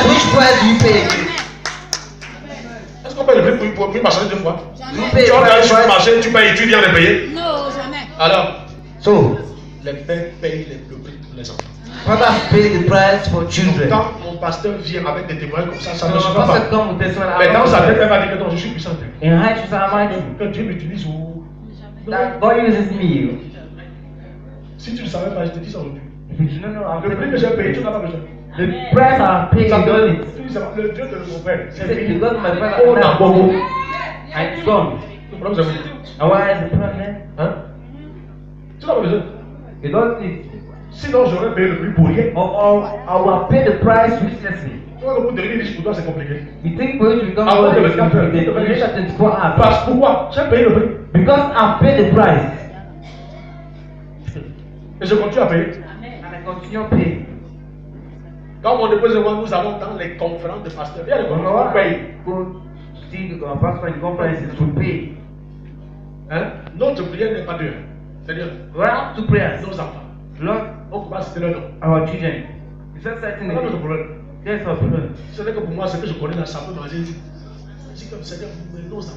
which price do you pay? Est-ce qu'on paye le prix pour marchander 2 fois? Jamais. Tu vas sur le marché, tu payes et tu viens de payer? Non, jamais. Alors, So, les pères payent le prix pour les enfants. fathers pay the price for children. Quand mon pasteur vient avec des témoignages comme ça ne So, suffit pas. pastor come with this one. Mais dans sa tête, elle va dire que non, je suis puissant. In high shoes are mighty. Que Dieu m'utilise ou. That God uses me. Si tu ne savais pas, je te dis ça aujourd'hui. No, no, Le prix que j'ai payé, tu n'as pas besoin. The price I paid, Ça you got it. tu dis, le Dieu de mon père, c'est He said, fini. you got my brother. Oh, non, bon. And it's gone. Le problème, c'est vous. And why is the problem? Hein? Tu n'as pas besoin. You don't need. Sinon, j'aurais payé le prix pour rien. Or I will pay the price uselessly. Tu vois que pour devenir riche, pour toi, c'est compliqué. You think for you to become Ah, wealthy ouais, is complicated? You need a 24 hours. Parce pourquoi? J'ai payé le prix. Because I paid the price. Et je continue à payer. And I continue paying. Quand mon épouse et moi, nous allons dans les conférences de pasteurs. Il y a des conférences, on paye. Go see the pastor in conferences to pay. Hein? Notre prière n'est pas dure. C'est-à-dire, We have two prayers. nos enfants. Lord, On commence à citer leur nom. our children. You said certain C'est pas notre problème. Yes, our children. C'est vrai que pour moi, ce que je connais dans sa peau, j'ai dit, je dis comme Seigneur, vous mes nos enfants.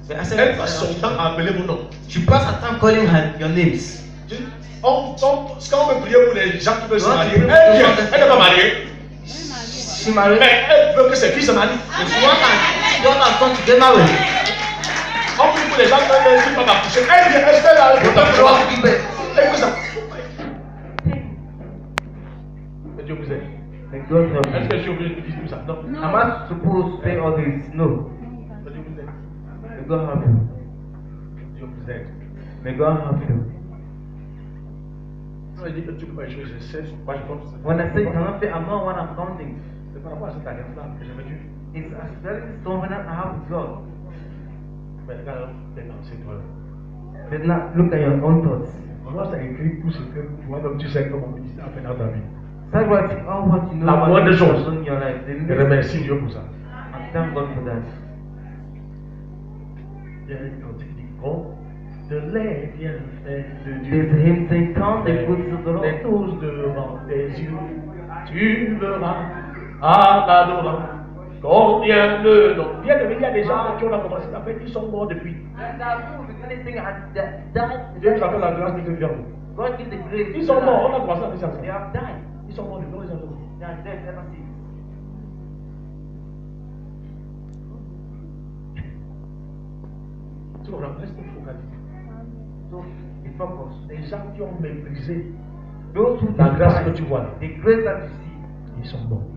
But I Elle said, passe son temps à appeler mon nom. she passed her time calling her your names. Quand on veut prier pour les gens qui veulent se Ouais, marier, tu peux- elle n'est pas mariée. She married. Mais elle veut que ses fils se marient. If you want her son to get married, On prie pour les gens qui ne sont pas accoucher. Elle vient, elle fait là, you don't want to give birth. écoute ça. Mais Dieu vous aide. May God help Est-ce you. que je suis obligé de dire tout ça? Non. Am I supposed to pay all this? No. Mais Dieu vous aide. May God help you. Dieu vous aide. May God help you. Quand il dit que tu ne peux pas échouer, je sais pourquoi je compte. When I say cannot pay, I'm not what I'm counting. C'est par rapport à cette alliance-là que j'ai vécu. It's a very covenant I have with God. Mais regarde, c'est toi. But now look at your own thoughts. Moi, ça écrit tout ce que toi-même tu sais que mon ministère a fait dans ta vie. Start writing all what you know La moindre what chose. you've done in your life. Je Then remercie Dieu pour ça. and thank God for that. Il y a un cantique qui dit compte de les bienfaits de There's Dieu. a hymn saying, count the goodness of the Lord. Les tous devant tes yeux, tu verras à l'adorant combien de noms. Bien aimé, il y a des gens qui ont commencé à faire, ils sont morts depuis. Dieu nous appelle la grâce de Dieu. God give the grace. Ils sont morts, on a commencé à faire They ça. have died. Ils sont morts depuis, on les a morts. They are dead ever since. Tu comprends? Reste focalisé. So be focused. Les gens qui ont méprisé Those who la grâce que despise tu vois, the grace that you see, ils sont morts.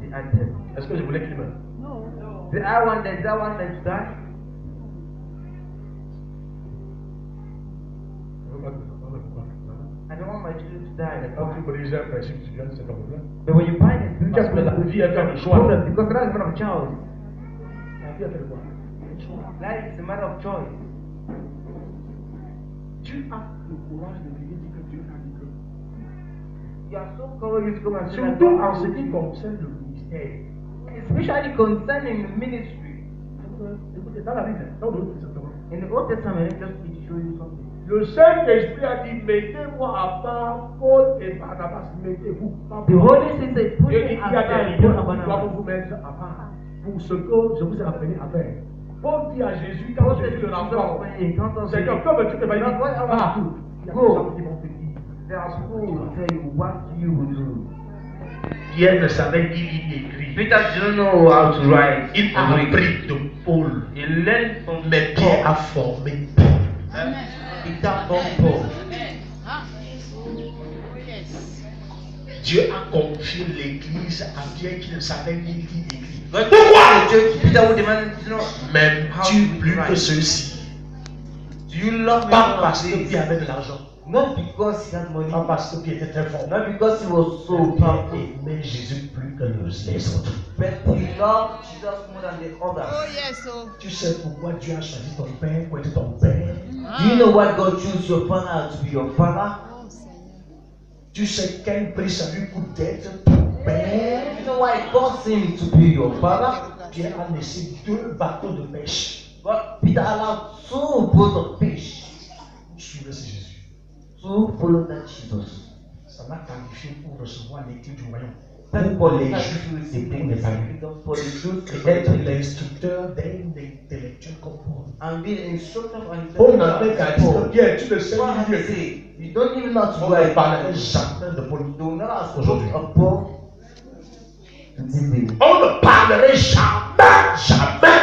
they are dead. Est-ce que je voulais qu'ils meurent? Did I want them to die? I don't want my children to die. Like Quand tu that. brises un principe, tu viens de cet homme-là. But when you find it, you Parce just que la vie est un choix. problem because that is a matter of choice. La vie est un choix. Un choix. Life is a matter of choice. Tu as le courage de venir dire que Dieu a dit que. You are so courageous to come and say that Surtout en God- ce qui concerne le ministère. especially concerning the ministry. Écoutez, dans la Bible, dans l'Autre Testament, In the Old Testament, just to show you something. le Saint-Esprit a dit mettez-moi à part Paul et Barnabas, mettez-vous. Pas The moi. Holy Spirit said, put Dieu me dit qu'il y a des aside, leaders Paul and qui doivent Barnabas. vous mettre à part pour ce que je vous ai appelé à faire. Paul dit à Jésus, quand Paul Jésus said le to rencontre, Jesus, when he Seigneur, comme tu te vas dire, Lord, what I want va. to do, Il y a go. des gens qui vont te dire, There are people who will tell you what you will do. Pierre ne savait ni lire ni écrire. Peter didn't know how to write. Il a appris de Paul. He learned from Mais Pierre a formé Paul. Peter from Paul. Dieu a confié l'église à Pierre qui ne savait ni lire ni écrire. God Pourquoi? told Peter would demand to know. M'aimes-tu plus que ceux-ci? Do you love me Pas more parce than que this? Pierre avait de l'argent. Not because he had money. Pas parce que Pierre était très fort. Not because he was so Pierre powerful. aimait Jésus plus que les autres. But he loved Jesus more than the others. Oh yes, oh. Tu sais pourquoi Dieu a choisi ton père pour être ton père? Do you know why God chose your father to be your father? Oh Seigneur. Tu sais quel prix ça lui coûte d'être ton père? You know why it cost him to be your father? Pierre a laissé 2 bateaux de pêche. But Peter allowed 2 boats of fish pour suivre ce Jésus. to follow that Jesus. Ça l'a qualifié pour recevoir les clés du royaume. pour les justes et pour les sacrifices, for the Jews Et être l'instructeur d'un intellectuel comme Paul. and be the instructor and Paul n'a fait qu'à dire, Pierre, tu le sais, What I Dieu. say, you don't even know how to On go ne and parlerait jamais de Paul. do not ask Aujourd'hui. of Paul to this day. On ne parlerait jamais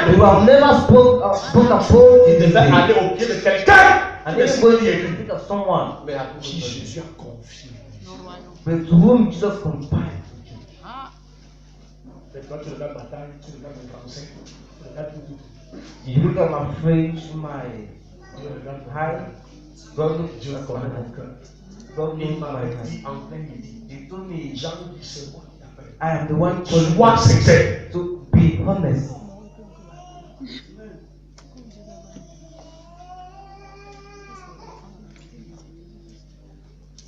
You de Paul. have never spoken of Paul Il to this devait day. aller au pied de quelqu'un. And qui ne then sait go qui to est lui. think of someone, Mais à qui Jésus a confié. but to whom Jesus confided. Ah, Mais toi, tu regardes ma taille, tu regardes mon français, tu regardes tout. You look at my French, my Tu regardes mon height. taille. God looks Dieu at connaît my mon cœur. God Il knows my m'avait heart. dit en plein midi. He told me, Jean dit, c'est moi qui t'appelle. I am the one calling Sois you sincère. to be honest.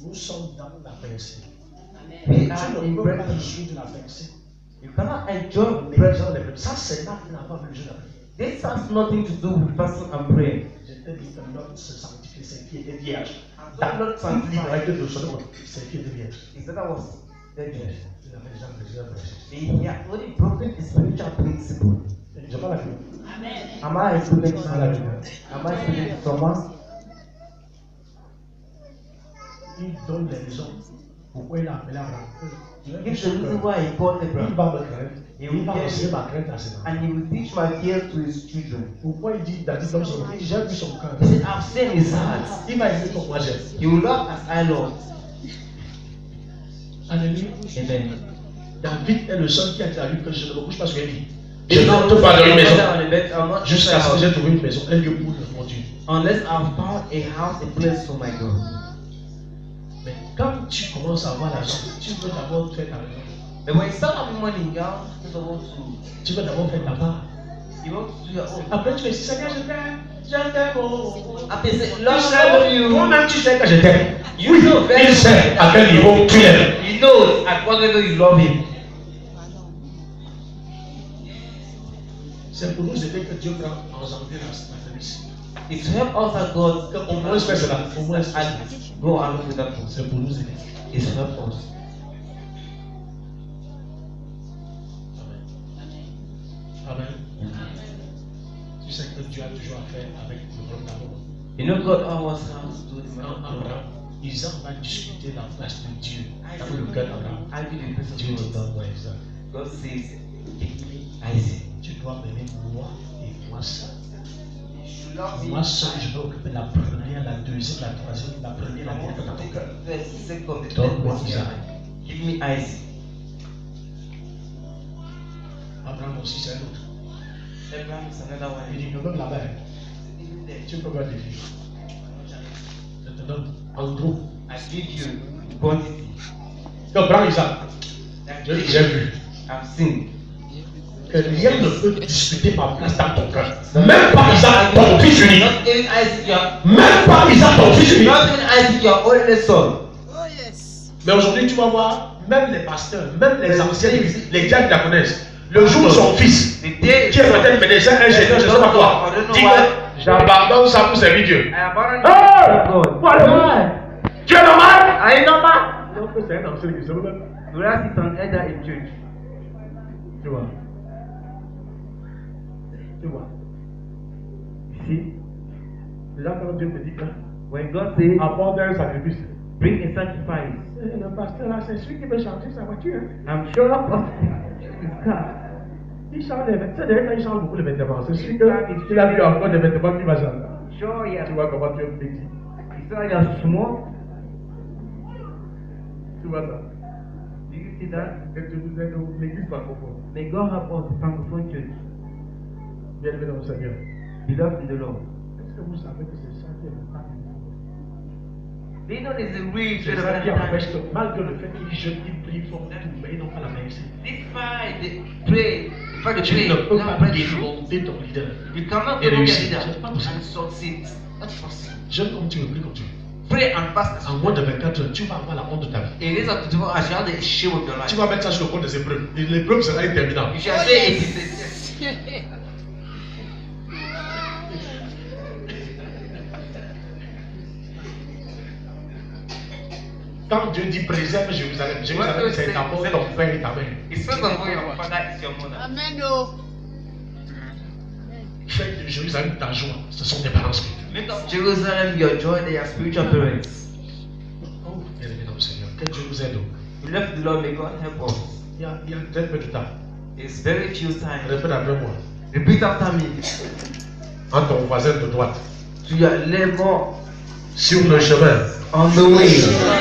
Nous sommes dans la pensée. We Tu are ne in peux pas breakfast. jouir de la pensée. You cannot enjoy Les breakfast. gens les ça, c'est là qu'il n'a pas besoin de prier. This has nothing to do with fasting and praying. Je te dis que l'homme se sanctifie, c'est qui était vierge. That not Dans toute sanctified. l'ivresse de son homme, c'est qui était vierge. He said that was dangerous. Il avait déjà brisé la prêche. He had already broken the spiritual principle. Je parle à Dieu. Am I speaking to Je parle à Dieu. Am I speaking to someone? Il donne les raisons pourquoi il a appelé Abraham. Il a dit Give the reason why he called il Abraham. va me craindre. Il va enseigner ma crainte à ses enfants. And he will teach my fear to his children. Pourquoi il dit David dans son cœur, j'ai vu son cœur. He said, I've seen his heart. Il va aimer comme moi j'aime. He will love as I love. Alléluia. Amen. David est le seul qui a dit à lui que je ne me couche pas sur un lit. Je ne monte pas dans une maison jusqu'à ce que j'ai trouvé une maison, un lieu pour mon Dieu. Unless I've found a house, a place for my God. Mais quand tu commences à avoir l'argent, tu veux d'abord faire ta maison. But when you start having money, you have to Tu veux d'abord faire ta part. you want to do your own. Après tu fais Seigneur, je t'aime. Je t'aime. Oh. After you say, Tu Lord, sais, I love you. toi-même tu sais que je t'aime. You know very Il sait à quel niveau tu l'aimes. He knows at what level you love him. C'est pour nous aider que Dieu prend engendrer la famille. It's to help us that God Au moins faire cela. Au moins faire cela. and go along with that process. C'est pour nous aider. It's to help us. Amen. Tu sais que Dieu a toujours affaire avec le problème d'amour. You know God always has to do the Quand matter. Abraham, Isaac va discuter la place de Dieu dans le cœur d'Abraham. I do the place Dieu of dit God. donne-moi Isaac. God says, Isaac, Tu dois m'aimer moi et moi seul. you should love me. Moi seul, je vais occuper la première, la deuxième, la troisième, la première, la dernière dans ton cœur. First, second, the Donne-moi third Isaac. person. Give me Isaac. Abraham aussi, c'est un autre. Abraham is another Il one. dit, me donne la main. Even there, Tu peux pas défier. Je te donne en gros. I give you quantity. Donc, prends Isaac. J'ai vu I've seen. que rien ne peut disputer ma place dans ton cœur. Même pas Isaac, ton fils unique. Not even Isaac, your Même pas Isaac, ton fils unique. not even Isaac, your only son. oh yes. Mais aujourd'hui, tu vas voir, même les pasteurs, même les anciens, les gars qui la connaissent, le jour où son fils, The day qui est peut-être médecin, ingénieur, je ne sais pas quoi, dit que j'abandonne ça pour servir Dieu. I abandoned Hey! God. Voilà. Tu es normal? Are you normal? Donc c'est un ancien qui se même. You have sit on elder in church. Tu vois. Tu vois. You see, Déjà quand Dieu te dit que when God says, apporte un sacrifice. bring a sacrifice, Le pasteur là, c'est celui qui veut changer sa voiture. I'm sure of his car. Il change les vêtements. C'est d'ailleurs qu'il change beaucoup les vêtements. C'est celui qu'il a vu encore des vêtements qui va changer. Sure, Tu yeah. vois comment tu es petit. You saw you're small. Tu vois ça. Do you see that? Et tu nous aides l'église francophone. May God help us, the Francophone Church. Bien aimé dans le Seigneur. Beloved in the Lord. Est-ce que vous savez que c'est ça qui est le temps du monde? Do you know there's a real C'est church ça qui empêche of que malgré le fait qu'ils jeûnent, ils prient, font tout, mais ils n'ont pas la merci. this fight, they pray, the fight, Tu they ne pray, peux now pas pray. démonter ton leader. You cannot Et promote your réussir. leader C'est pas possible. and succeed. That's possible. Jeûne comme tu veux, prie comme tu veux. Pray and fast as En moins de 24 heures, tu vas avoir la honte de ta vie. it is up to you as you have the shame of your life. Tu vas mettre ça sur le compte des épreuves. Et l'épreuve sera interminable. You shall Oh, say yes. it is a Quand Dieu dit préserve Jérusalem, Jérusalem c'est d'abord ton père et ta mère. It's first of all your father is your mother. Amen. Oh. Fais de Jérusalem ta joie, ce sont tes parents spirituels. Make of Jerusalem your joy, they are spiritual parents. Oh, bien-aimé dans le Seigneur, que Dieu vous aide. We love the Lord, may God help us. Il y a très peu de temps. It's very few times. Répète après moi. Repeat after me. En ton voisin de droite. To your neighbor Sur le chemin on the way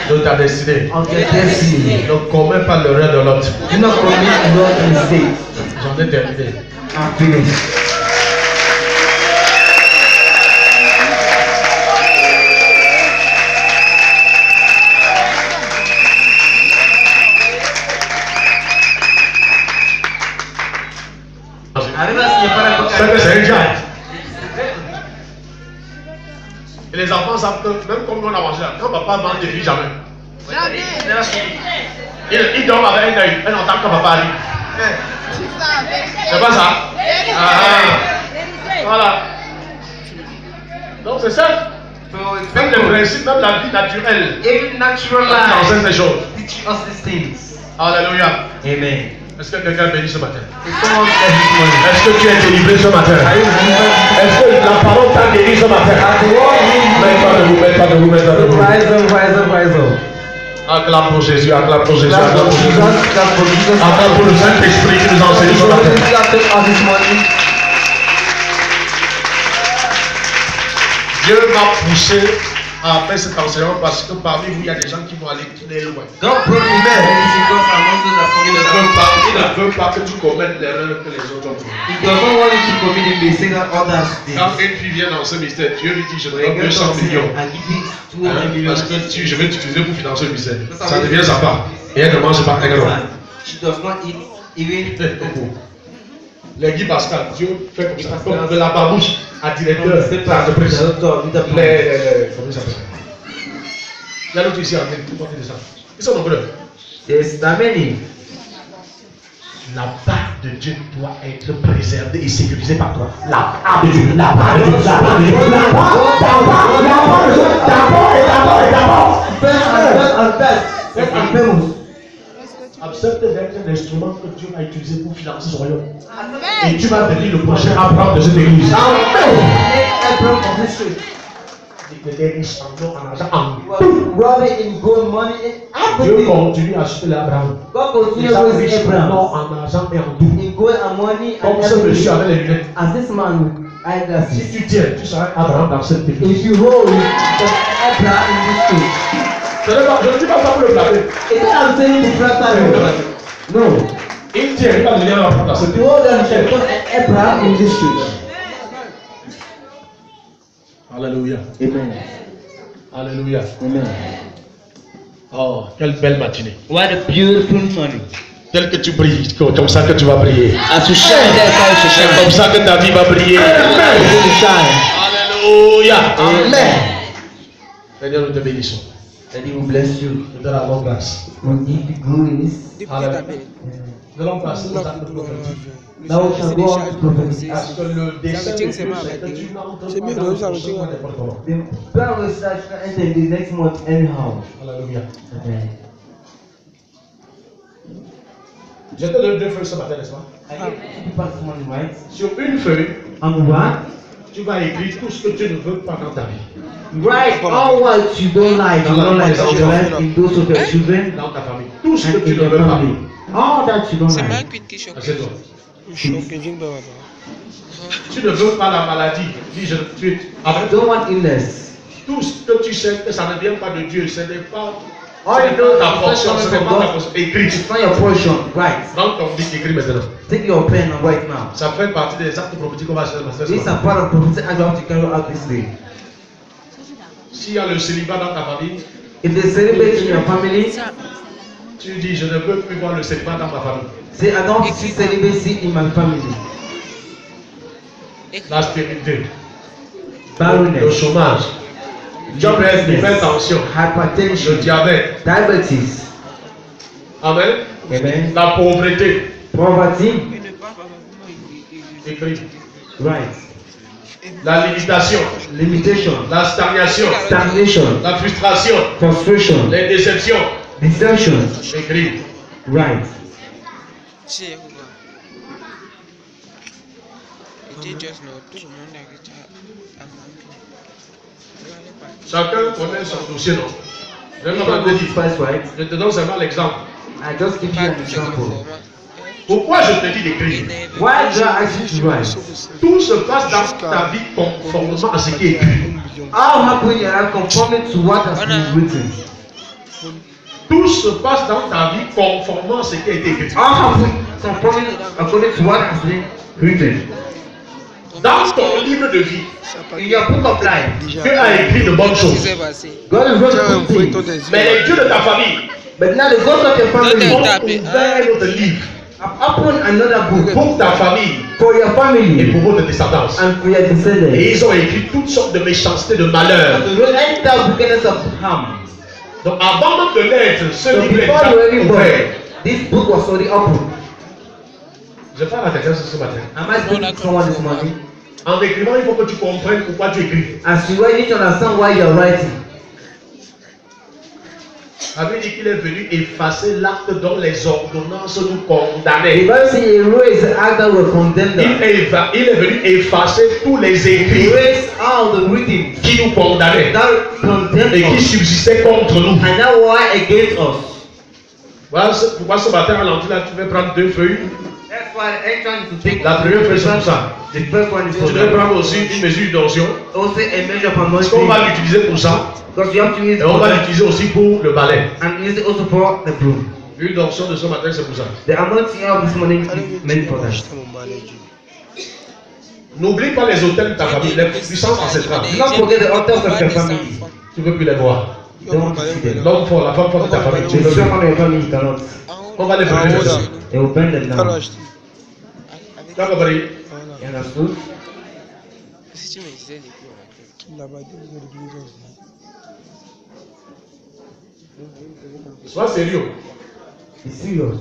de ta destinée. of your destiny. Ne commets pas l'erreur de l'autre. Do not commit wrong mistake. J'en ai terminé. I'm finished. C'est que c'est un diable. Et les enfants savent que même comme on a mangé là, quand papa mange des filles jamais. Jamais. Il dort avec un œil, un entend quand papa arrive. C'est pas ça? Voilà. Donc c'est ça. Même le principe, même la vie naturelle. Even natural Dans life ces choses. teach us these things. Alléluia. Amen. Est-ce que quelqu'un bénit ce matin? Someone bless this morning. Est-ce que tu es délivré ce matin? Est-ce que la parole t'a guéri ce matin? Mets-toi debout, mets-toi debout, mets-toi debout. Rise up. Acclame pour Jésus, acclame pour Jésus, Clap acclame for pour Jésus. Jesus, clap for Jesus. Acclame pour le Saint-Esprit qui nous enseigne ce matin. Clap us this morning. Dieu m'a poussé à faire cet enseignement parce que parmi vous, il y a des gens qui vont aller très loin. God brought me there because among those that Il forget ne veut pas que tu commettes l'erreur que les autres ont fait. He does not want you to commit the mistake that others did. Quand une fille vient dans ce mystère, Dieu lui dit, je te When donne you get 200 something millions. and give it Hein, 200 million, parce que je vais t'utiliser pour financer le mystère. Ça devient sa part. Et elle ne mange pas un gros. she does not eat even Les Guy Pascal, Dieu fait comme ça. Comme de la babouche à directeur, c'est ça te presse. pas Comment ça s'appelle? Il y a l'autre ici en tête, comment tu dis ça? Ils sont nombreux. There's that many. La part de Dieu doit être préservée et sécurisée par toi. La part de Dieu, la part de Dieu, la part de Dieu, la part de Dieu, d'abord. Accepte d'être un instrument que Dieu a utilisé pour financer son royaume. Et tu vas devenir le prochain Abraham de cette église. Des riches en or, en argent, en tout. Dieu continue à acheter l'Abraham. Il a riche en or, en argent et en tout. Comme ce monsieur avec les lunettes. Si tu tiens, tu seras Abraham dans cette église. Je ne dis pas ça pour le blâmer. No. Il tient, il va devenir Abraham dans cette église. Alléluia. Amen. Alléluia. Amen. Oh, quelle belle matinée. What a beautiful morning. Tel que tu brilles, comme ça que tu vas briller. As you shine, that's how you C'est shine. comme ça que ta vie va briller. As you shine. Alléluia. Amen. Seigneur, nous te bénissons. And He will bless you. Nous te rendons grâce. We'll give you grace. Alléluia. Nous allons passer aux actes prophétiques. Now we shall go on to prophecy. Parce que le dessein de Dieu, c'est que tu n'entres pas dans le prochain mois n'importe comment. The plan will start to enter the next month anyhow. Alléluia. Amen. Je te donne 2 feuilles ce matin, n'est-ce pas? I gave you people this morning, right? Sur une feuille, On one, tu vas écrire tout ce que tu ne veux pas dans ta vie. write all what you don't like in your life, in those of your children, Dans ta famille. Tout ce que and tu in ne your veux pas. family. All that you don't C'est mal like. cuit qui choque. Assieds-toi. Choque, Tu ne veux pas la maladie. Dis je tu. I don't want illness. Tout ce que tu sais que ça ne vient pas de Dieu, ce n'est pas All you know ta is portion, not ce n'est from pas ta God. portion. Écris. It's not your portion. Right. Prends ton bic, écris maintenant. Take your pen and write now. Ça fait partie des actes prophétiques qu'on va faire ce These matin. are part of prophecy and you have to carry out this day. S'il y a le célibat dans ta famille, If they celebrate in your family, tu dis je ne veux plus voir le célibat dans ma famille. say I don't see celibacy in my family. La stérilité, le Barrenness, chômage, l'hypertension, le hypertension, diabète. diabetes, Amen. amen, La pauvreté. poverty, Écris. right. La limitation. limitation, La stagnation. stagnation, La frustration. frustration, Les déceptions. deception. Écrit. Right. Chacun connaît son dossier, non? Je Each one goes his first right. te donne seulement l'exemple. I just give you an example. Pourquoi je te dis d'écrire? Why do I ask you to write? Tout se passe dans ta vie conformément à ce qui est écrit. How happen you are conforming to what has been written? Tout se passe dans ta vie conformément à ce qui a été écrit. How happen conforming according to what has been written? Dans ton livre de vie, In your book of life, Dieu a écrit de bonnes choses. God has wrote good things. Mais les dieux de ta famille But now the God of your family ont ouvert un autre livre have opened another book pour ta famille for your et family pour votre descendance. and for your Et descendants. ils ont écrit toutes sortes de méchancetés, de malheurs. And to end that wickedness of harm. Donc avant même de l'être, ce So livre est before you ever déjà born, ouvert. this book was already open. Je parle à quelqu'un ce matin. Am I speaking to someone this morning? En écrivant, il faut que tu comprennes pourquoi tu écris. As you need to understand why you are writing. La Bible dit qu'il est venu effacer l'acte dont les ordonnances nous The condamnaient. Bible says he erased the act that were condemned. Il est venu effacer tous les He écrits erased all the written qui nous condamnaient that condemned et qui us subsistaient contre nous. and that were against us. Voilà pourquoi ce matin à l'entrée là, tu vas prendre deux feuilles. That's why the entrance is to take La première feuille c'est pour ça. the first one is for Tu devrais prendre aussi une mesure d'onction. also a measure of Parce qu'on anointing va l'utiliser pour ça. because you have to use Et on va l'utiliser aussi pour le balai. and use it also for the broom. L'huile d'onction de ce matin c'est pour ça. The anointing of this morning is meant for that. N'oublie pas les hôtels de ta famille, les puissances ancestrales. Do not forget the altars of your family. Tu ne veux plus les voir. You don't want to see them. L'homme fort, la femme forte de ta famille, tu The ne veux plus. strong of your family you cannot. On va les brûler dedans. They will burn them down. Tu as compris? You understood? Sois sérieux. Be serious.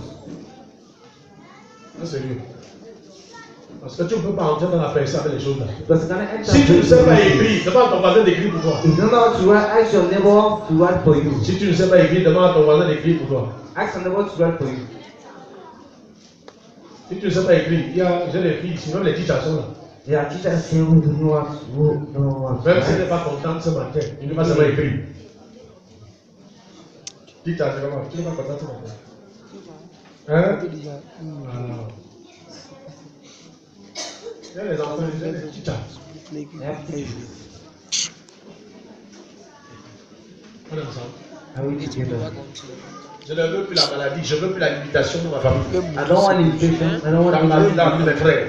Sois sérieux. Parce que tu ne peux pas entrer dans la personne avec les choses là. Because you cannot enter Si tu ne sais pas into écrire, demande à ton voisin d'écrire pour toi. If you don't know how to write, ask your neighbor to write for you. Si tu ne sais pas écrire, demande à ton voisin d'écrire pour toi. Ask your neighbor to write for you. Si tu ne sais pas écrire, j'ai des filles ici, même les teachers sont là. There are teachers saying who do know what who know what. Même si tu n'es pas content ce matin, tu ne peux pas savoir écrire. Teacher, c'est comment? Tu n'es pas content ce matin. Hein? Ah. Il y a les enfants, il y a les teachers. On est ensemble. Are we together? Je ne veux plus la maladie, je ne veux plus la limitation de ma famille. I don't want limitation. I don't want Dans la vie de mes limitation. frères.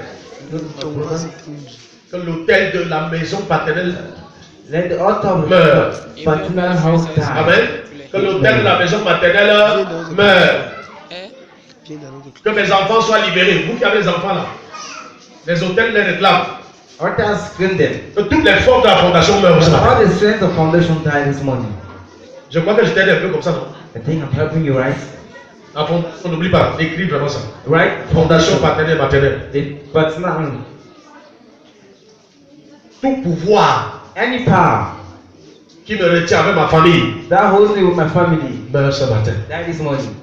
Que l'autel de la maison paternelle Let the altar of meurt. the paternal house die. Amen. Que l'autel de la maison maternelle meure. Que mes enfants soient libérés. Vous qui avez les enfants là, les hôtels les réclament. Altars scream them. Que toutes les forces de la fondation meurent ce matin. All the strength of foundation die this morning. Je crois que je t'aide un peu comme ça, non? I think I'm helping you, right? On n'oublie pas, écris vraiment ça. Right? Fondation paternelle maternelle. The paternal. Tout pouvoir Any power qui me retient avec ma famille that holds me with my family meurt ce matin. die this morning.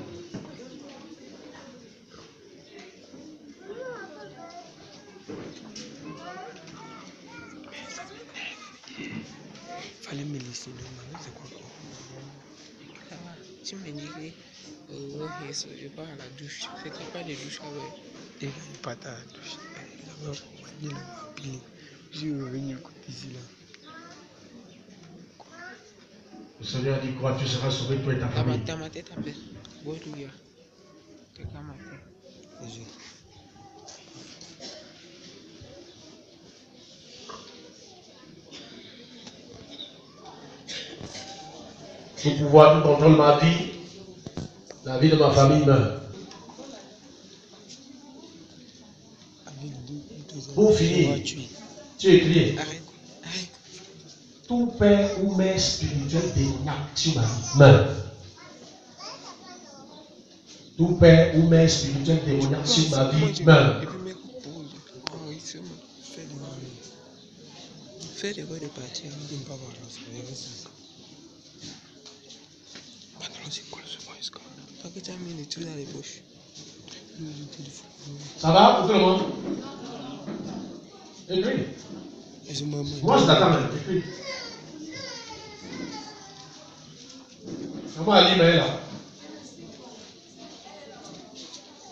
Fallait me laisser demain, c'est quoi? Tu me dis que je pars à la douche. C'était pas de douche avec. Et pas ta douche. Il avait dit la pilée. Je suis revenu écouter ici là. Le Seigneur dit quoi? Tu seras sauvé, toi et ta famille. Ma tête appelle. Alléluia. Quelqu'un m'appelle. Tout pouvoir, tout contrôle ma vie, la vie de ma famille meurt. Pour finir, tu écris. Arrête. Tout père ou mère spirituel démoniaque sur ma vie meurt. Tout père ou mère spirituel démoniaque sur ma vie meurt. fais de quoi de partir? Je ne peux pas voir là, ça va rester. Pantalon, c'est quoi ce mois? Toi que tu as mis le truc dans les poches. Le téléphone. Ça va pour tout le monde? Écris. Moi, je t'attends même. Écris. Comment Ali est là?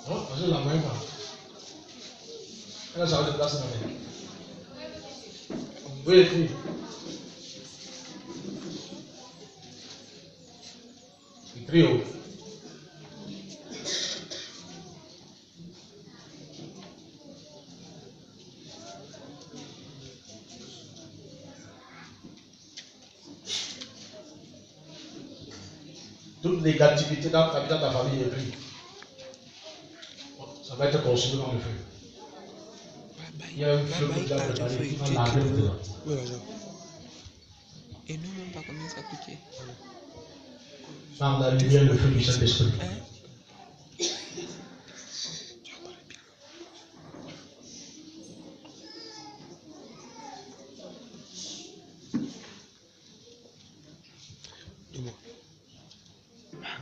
Non, je la main pas. Elle a changé de place maintenant. Oui, écris. Écris haut. Toute négativité dans ta vie, dans ta famille est prise. Ça va être consumé dans le feu. Il y a un feu que tu as préparé, tu vas laver dedans. Et nous, même pas combien ça coûtait. Par la lumière, le feu du Saint-Esprit.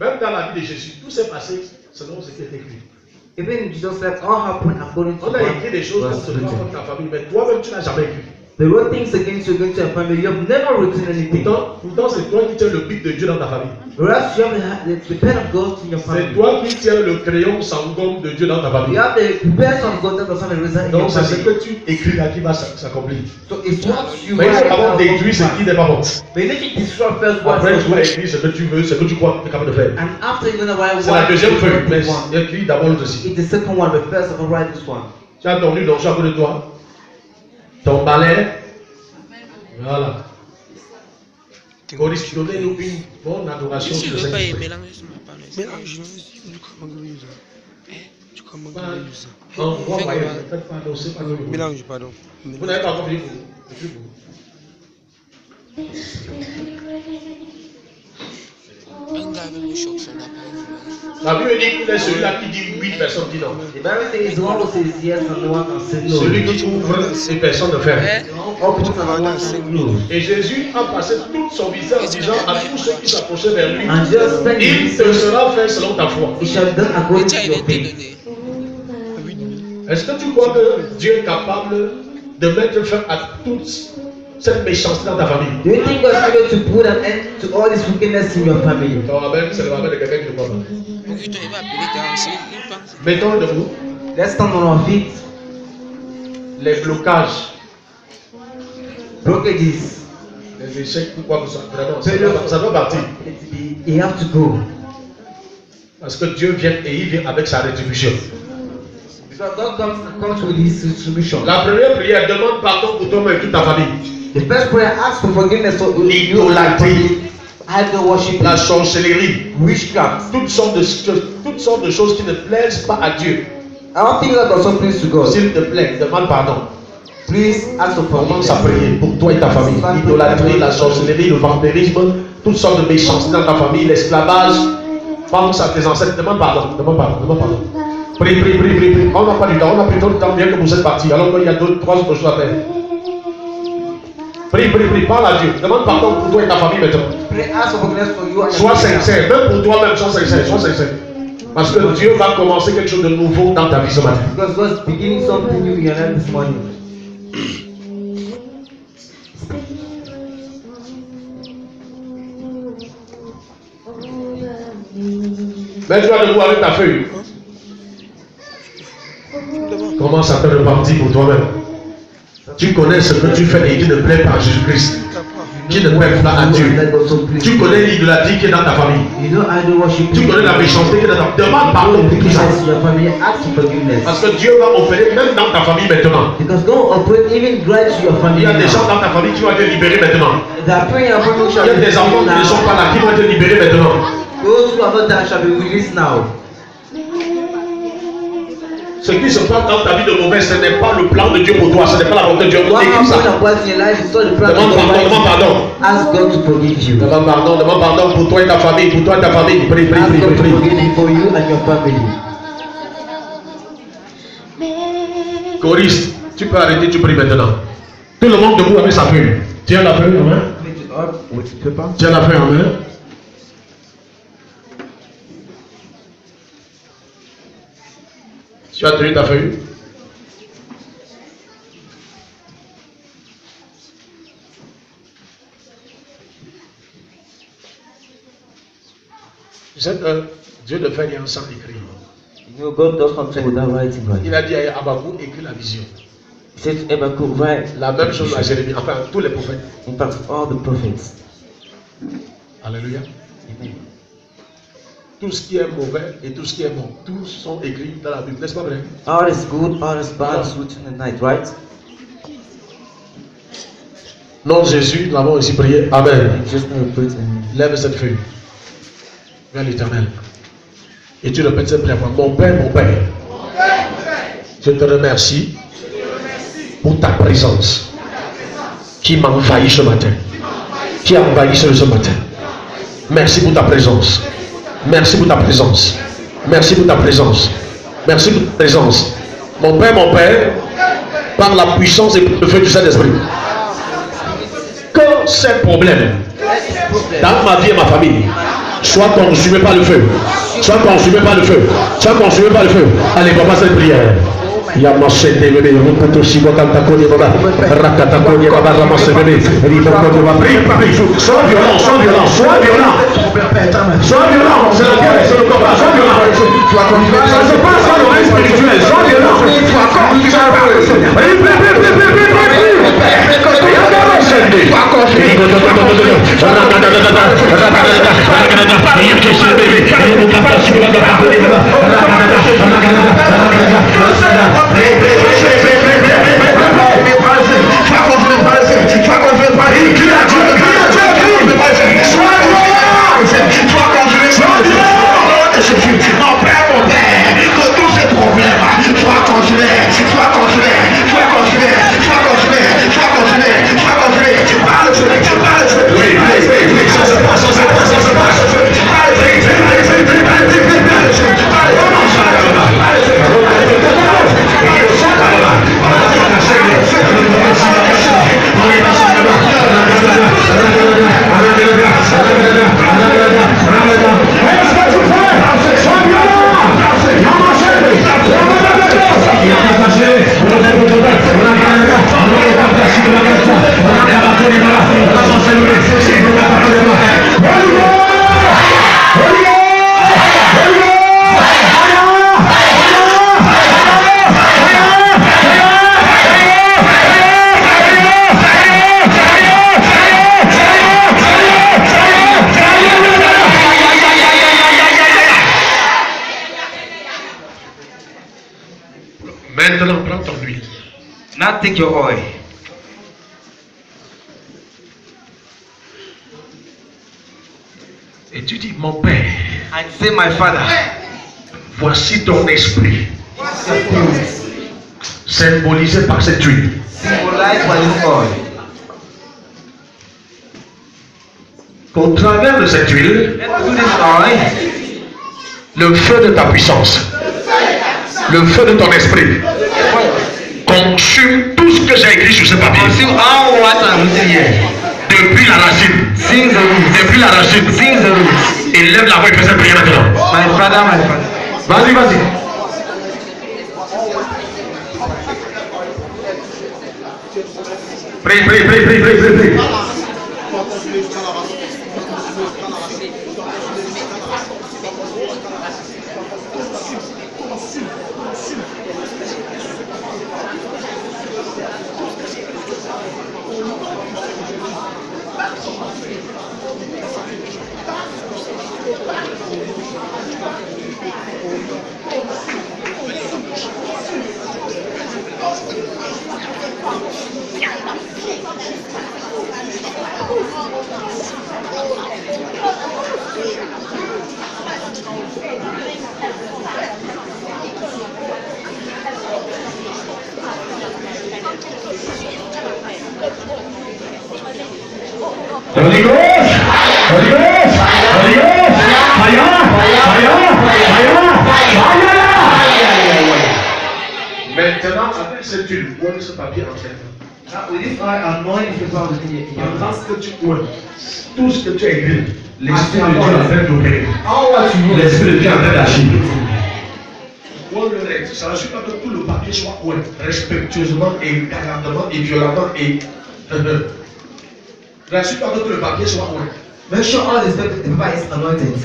Même dans la vie de Jésus, tout s'est passé selon ce qui est écrit. Even Jesus said, all happened according to On a écrit des choses God's contre toi, written. contre ta famille, mais toi-même tu n'as jamais écrit. They wrote things against you, against your family. You have never written anything. Pourtant c'est toi qui tiens le pic de Dieu dans ta famille. Whereas you have the pen of God in your C'est family. toi qui tiens le crayon sans gomme de Dieu dans ta famille. You have the pen of God that does not reside in your Donc c'est ce family. que tu écris là qui va s'accomplir. So it's what you Mais il write faut d'abord down. détruire ce qui n'est pas bon. But if you destroy first Après what's tu vas good, écrire ce que tu veux, ce que tu crois que tu es capable de faire. and after you're gonna write C'est la deuxième feuille, mais one. écris d'abord l'autre aussi. It's the second one, but first I'm gonna write this one. Tu as ton livre donc à côté de toi. Ton balai. Voilà. Coris, donnez-nous une bonne adoration Si tu sur le veux pas y Saint-Esprit. mélanger sur ma panne. Mélange, tu crois que tu crois que ça. Envoie, faites pas annoncer, pas de Mélange, pardon. Vous n'avez pas encore fini pour Un gars avec le choc sur la panne. La Bible dit qu'il est celui-là qui dit oui, personne dit non. The Bible says the one who says yes and the one who says no. Celui qui ouvre et personne ne ferme. Open and the one who close. Et Jésus a passé tout son visage disant à tous ceux qui s'approchaient vers lui, And just spend il te sera fait selon ta foi. it shall be done Et according tu to as your été faith. donné. Est-ce que tu crois que Dieu est capable de mettre fin à toute cette méchanceté dans ta famille? Do you think God is able to put an end to all this wickedness in your family? Ton Amen, c'est le Amen de quelqu'un qui ne croit pas. Pour que toi, il va appeler ta ancienne, il pense. Mettons debout Let's stand on our feet. les blocages, Blockages. les échecs, quoi que ce soit. Vraiment, ça doit partir. You have to go. Parce que Dieu vient et il vient avec sa rétribution. Because God comes with his distribution. La première prière, demande pardon pour toi-même et toute ta famille. The first prayer asks for forgiveness for you, L'idolâtrie, idol worship, la sorcellerie, witchcraft. toutes sortes de choses qui ne plaisent pas à Dieu. I don't think that does not please to God. S'il te plaît, demande pardon. Please ask for Commence à forgiveness. prier pour toi et ta famille. L'idolâtrie, la sorcellerie, le vampirisme, toutes sortes de méchancetés dans ta famille, l'esclavage. Pense à tes ancêtres, demande pardon, demande pardon, demande pardon. Prie, prie, prie, prie, prie. On n'a pas du temps, on a pris trop de temps bien que vous êtes partis, alors qu'il y a trois autres choses à faire. Prie, prie, prie, parle à Dieu. Demande pardon pour toi et ta famille maintenant. Pray, ask for forgiveness for you and your Sois family. sincère, même pour toi-même, sois sincère, sois sincère. Parce que Dieu va commencer quelque chose de nouveau dans ta vie ce matin. Because God is beginning something new in your life this morning. Mets-toi debout avec ta feuille. Commence à te repartir pour toi-même. Tu connais ce que tu fais et qui ne plaît pas à Jésus-Christ, qui ne plaît pas à Dieu. Tu connais l'idolâtrie qui est dans ta famille. You know idol worship. Tu connais la méchanceté qui est dans ta famille. Demande pardon pour tout ça. Wickedness in your family. Ask for forgiveness. Parce que Dieu va opérer même dans ta famille maintenant. Because God operate even right to your Il family y a des gens now. dans ta famille qui vont être libérés maintenant. They are praying and praying Il shall y a be des enfants qui ne sont pas là qui vont être libérés maintenant. Those who are not there shall be released now. Ce qui se passe dans ta vie de mauvais, ce n'est pas le plan de Dieu pour toi, ce n'est pas la volonté de Dieu. What Écris happened ça. and what's in your life is not the plan Demande of pardon, God. demande pardon. Ask God to forgive you. Demande pardon pour toi et ta famille, pour toi et ta famille. Prie, prie, Ask prie, God prie, to prie. forgive you for you and your family. Choriste, tu peux arrêter, tu pries maintenant. Tout le monde debout avec sa feuille. Tiens la feuille en main. Lift it up with paper. Tiens la feuille en main. Tu as tenu ta feuille. Dieu ne fait rien sans écrire. You know, God does something without writing, right? Il a dit à Habakkuk, écris la vision. He said to Habakkuk, write. La même chose à Jérémie, enfin tous les prophètes. In fact, all the prophets. Alléluia. Amen. Tout ce qui est mauvais et tout ce qui est bon, tous sont écrits dans la Bible, n'est-ce pas vrai? All is good, all is bad is written in the night, right? Non, Jésus, nous avons aussi prié. Amen. Just now we put in. Lève cette feuille vers l'Éternel. Et tu répètes cette prière. Mon Père, je te remercie pour ta présence qui m'a envahi ce matin. Qui a envahi ce matin. Merci pour ta présence. Merci pour ta présence. Merci pour ta présence. Merci pour ta présence. Mon Père, par la puissance et le feu du Saint-Esprit, que ces problèmes dans ma vie et ma famille soient consumés par le feu. Sois consumé par le feu. Sois consumé par le feu. Allez, papa, cette prière. Yamasé de bébé, Rukuto Shiba Kantakoni Baba, Rakatakoni Baba, Ramassé bébé, Ribokoto Baba. Sois violent, sois violent, sois violent. Sois violent, c'est la guerre, c'est le combat, sois violent. Ça se passe dans le règne spirituel, sois violent. Maintenant, prends ton huile. Now take your oil. Et tu dis, mon Père, And say, my Father, voici ton esprit, symbolisé par cette huile. symbolize by this oil. Qu'au travers de cette huile, Through this oil, le feu de ta puissance, le feu de ton esprit, consume tout ce que j'ai écrit sur ce papier. consume all what I'm written here. Depuis la racine. Sing the roots. Depuis la racine. Sing the roots. Et lève la voix et fais cette prière maintenant. My Father, my Father. Vas-y, vas-y. Prie, prie, prie, prie, prie, prie, prie. Holy Ghost! Holy Ghost! Holy Ghost! Fire! Fire! Fire! Fire! Maintenant, avec cette huile, prenez ce papier en terre. With this oil, anoint the paper with Lorsque tu ouvres, tout ce que tu as écrit, l'Esprit de Dieu est en train d'opérer. L'Esprit de Dieu est en train d'agir. Ça ne suffit pas que tout le papier soit ouvert respectueusement et gaillardement et violemment et. Ça ne suffit pas que tout le papier soit ouvert. Make sure all the paper is anointed.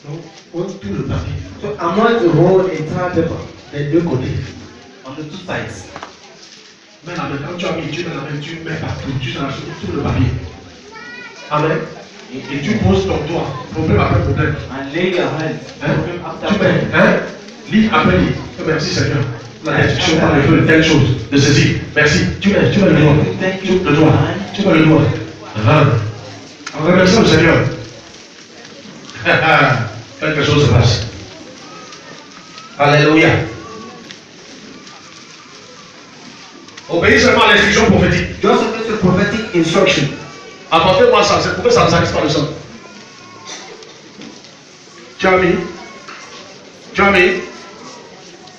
Donc, ouvre tout le papier. So anoint the whole entire paper. Les deux côtés. On the two sides. Mais la main, quand tu as mis Dieu dans la main, tu mets partout, tu changes tout le papier. Amen. Et tu poses ton doigt, problème après problème. And lay your hands. Tu mets, livre après livre. Merci Seigneur. La destruction par le feu, telle chose, de ceci. Merci. Tu mets le doigt. Tu mets le doigt. En remerciant le Seigneur. Quelque chose se passe. Alléluia. Obéis seulement à l'instruction prophétique. Just obey the prophetic instruction. Apportez-moi ça, c'est pourquoi ça ne s'arrête pas le sang. Tu as mis?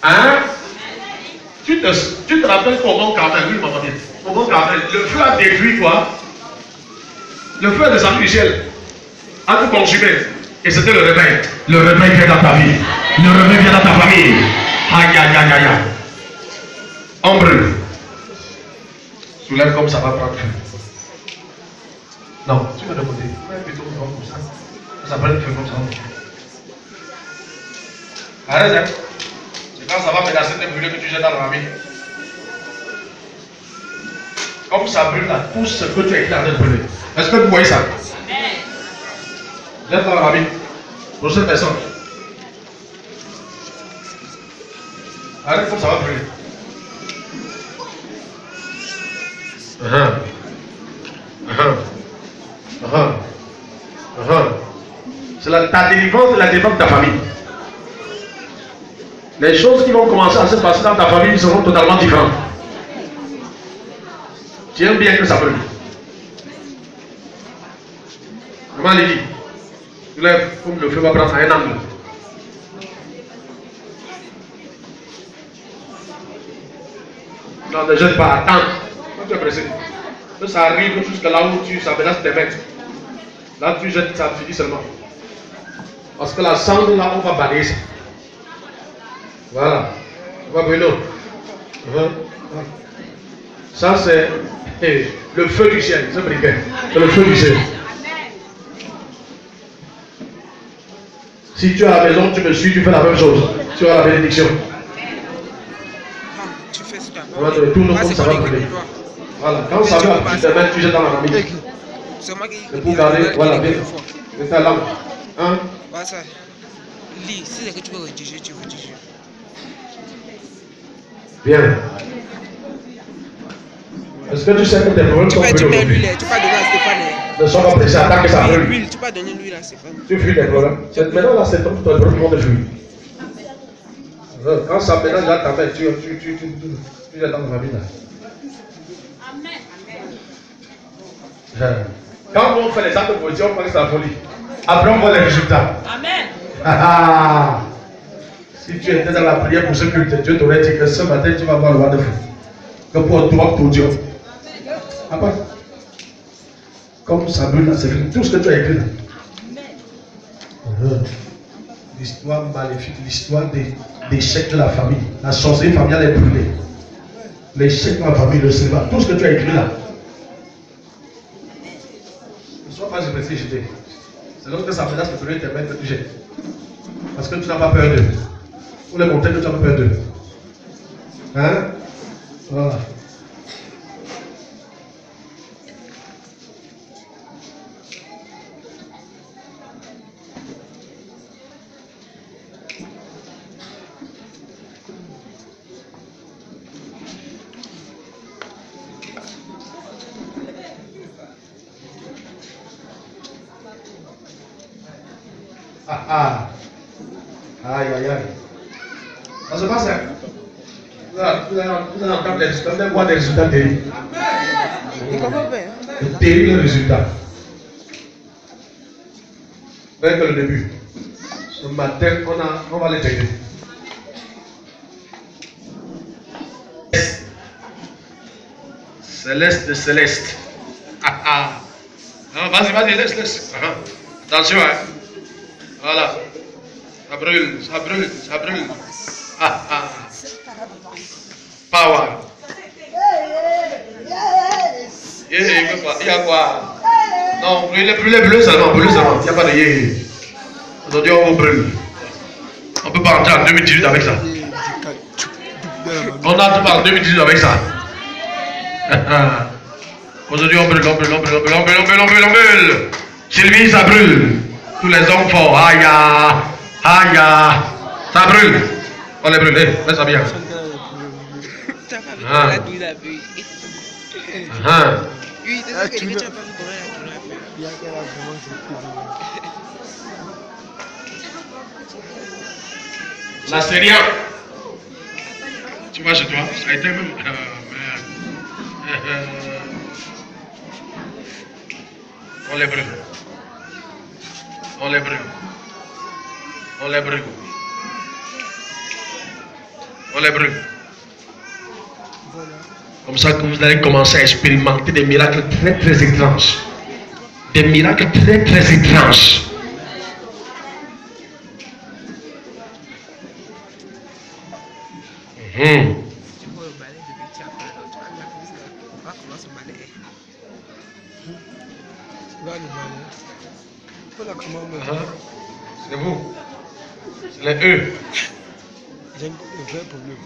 Hein? Tu te rappelles comment Carmel? Oui, maman bien. Comment Carmel? Le feu a détruit quoi? Le feu est descendu du ciel. A tout consumé. Et c'était le réveil. Le réveil vient dans ta vie. Le réveil vient dans ta famille. Aïe, aïe, aïe, aïe, aïe. On brûle. Soulève comme ça va prendre feu. Non, tu vas de côté. Plutôt comme ça. Ça prend feu comme ça. Arrête, hein. C'est quand ça va menacer de brûler que tu jettes dans la famille. Comme ça brûle là, tout ce que tu as écrit en train de brûler. Est-ce que vous voyez ça? Jette dans la famille. Pour cette personne. Arrête comme ça va brûler. C'est ta délivrance et la défense de ta famille. Les choses qui vont commencer à se passer dans ta famille seront totalement différentes. Tiens bien que ça brûle. Comment il dit? Tu lèves comme le feu va prendre à un angle. Non, ne jette pas, attends. Quand tu es pressé, que ça arrive jusqu'à là où ça menace tes maîtres. Là, tu jettes, ça finit seulement. Parce que la cendre, là, on va balayer ça. Voilà. On va brûler. Ça, c'est le feu du ciel. C'est le feu du ciel. Si tu es à la maison, tu me suis, tu fais la même chose. Tu as la bénédiction. Tu fais ça. Voilà, tout le monde, ça va brûler. Voilà. Quand ça va, tu jettes dans la famille. C'est moi qui. C'est pour garder, voilà, bien. C'est ta langue. Hein? Voilà ça. Lis, si c'est que tu veux rédiger, tu rédiges. Bien. Est-ce que tu sais que tes problèmes sont Tu brûlés mets aujourd'hui? l'huile, tu vas donner à Stéphane. Ne sois pas pressé, attends que ça brûle. L'huile, tu vas donner l'huile à Stéphane. Tu fuis tes problèmes. Maintenant, là, c'est ton problème qui vont te fuir. Quand ça mélange là, ta main, tu es dans la famille là. Quand on fait les actes de politique, on pense que c'est la folie. Après, on voit les résultats. Amen. Si tu étais dans la prière pour ce culte, Dieu t'aurait dit que ce matin, tu vas voir le roi de feu. Que pour toi, pour Dieu. Après, comme ça brûle là, c'est fini. Tout ce que tu as écrit là. L'histoire maléfique, l'histoire d'échec de la famille. La sorcellerie familiale est brûlée. L'échec de la famille, le célibat, tout ce que tu as écrit là. Ne sois pas pressé, jeter. C'est lorsque ça menace de te tes mains que tu jettes. Parce que tu n'as pas peur d'eux. Pour les montrer que tu n'as pas peur d'eux. Hein? Voilà. Aïe, aïe, aïe. Ça se passe, hein? Vous allez entendre les résultats, vous allez voir des résultats terribles. De terribles résultats. Rien que le début. Ce matin, on va les traiter. Céleste de Céleste. Non, vas-y, laisse. Attention, hein. Voilà. Ça brûle. Power. Il y a quoi? Non, brûlez seulement. Il n'y a pas de yé. Aujourd'hui, on vous brûle. On ne peut pas entrer en 2018 avec ça. On entre pas en 2018 avec ça. Aujourd'hui, on brûle. Sylvie, ça brûle. Tous les hommes forts. Aïe. Ça brûle. On les brûle. Fais ça bien. Là, c'est rien. Tu vas chez toi. Ça a été même. On les brûle. Comme ça que vous allez commencer à expérimenter des miracles très très étranges. Des miracles très très étranges. C'est vous. C'est les eux. J'ai un vrai problème.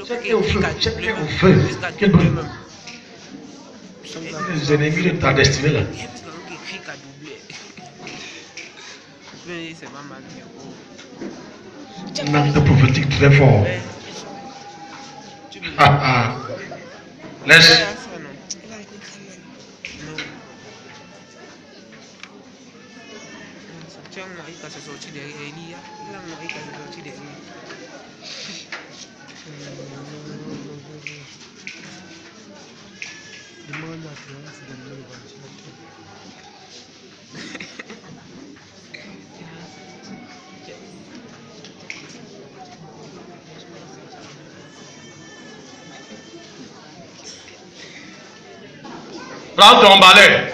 Chacun au feu. Quel bon. Les ennemis de ta destinée là. Un acte prophétique très fort. Laisse. Prends ton balai.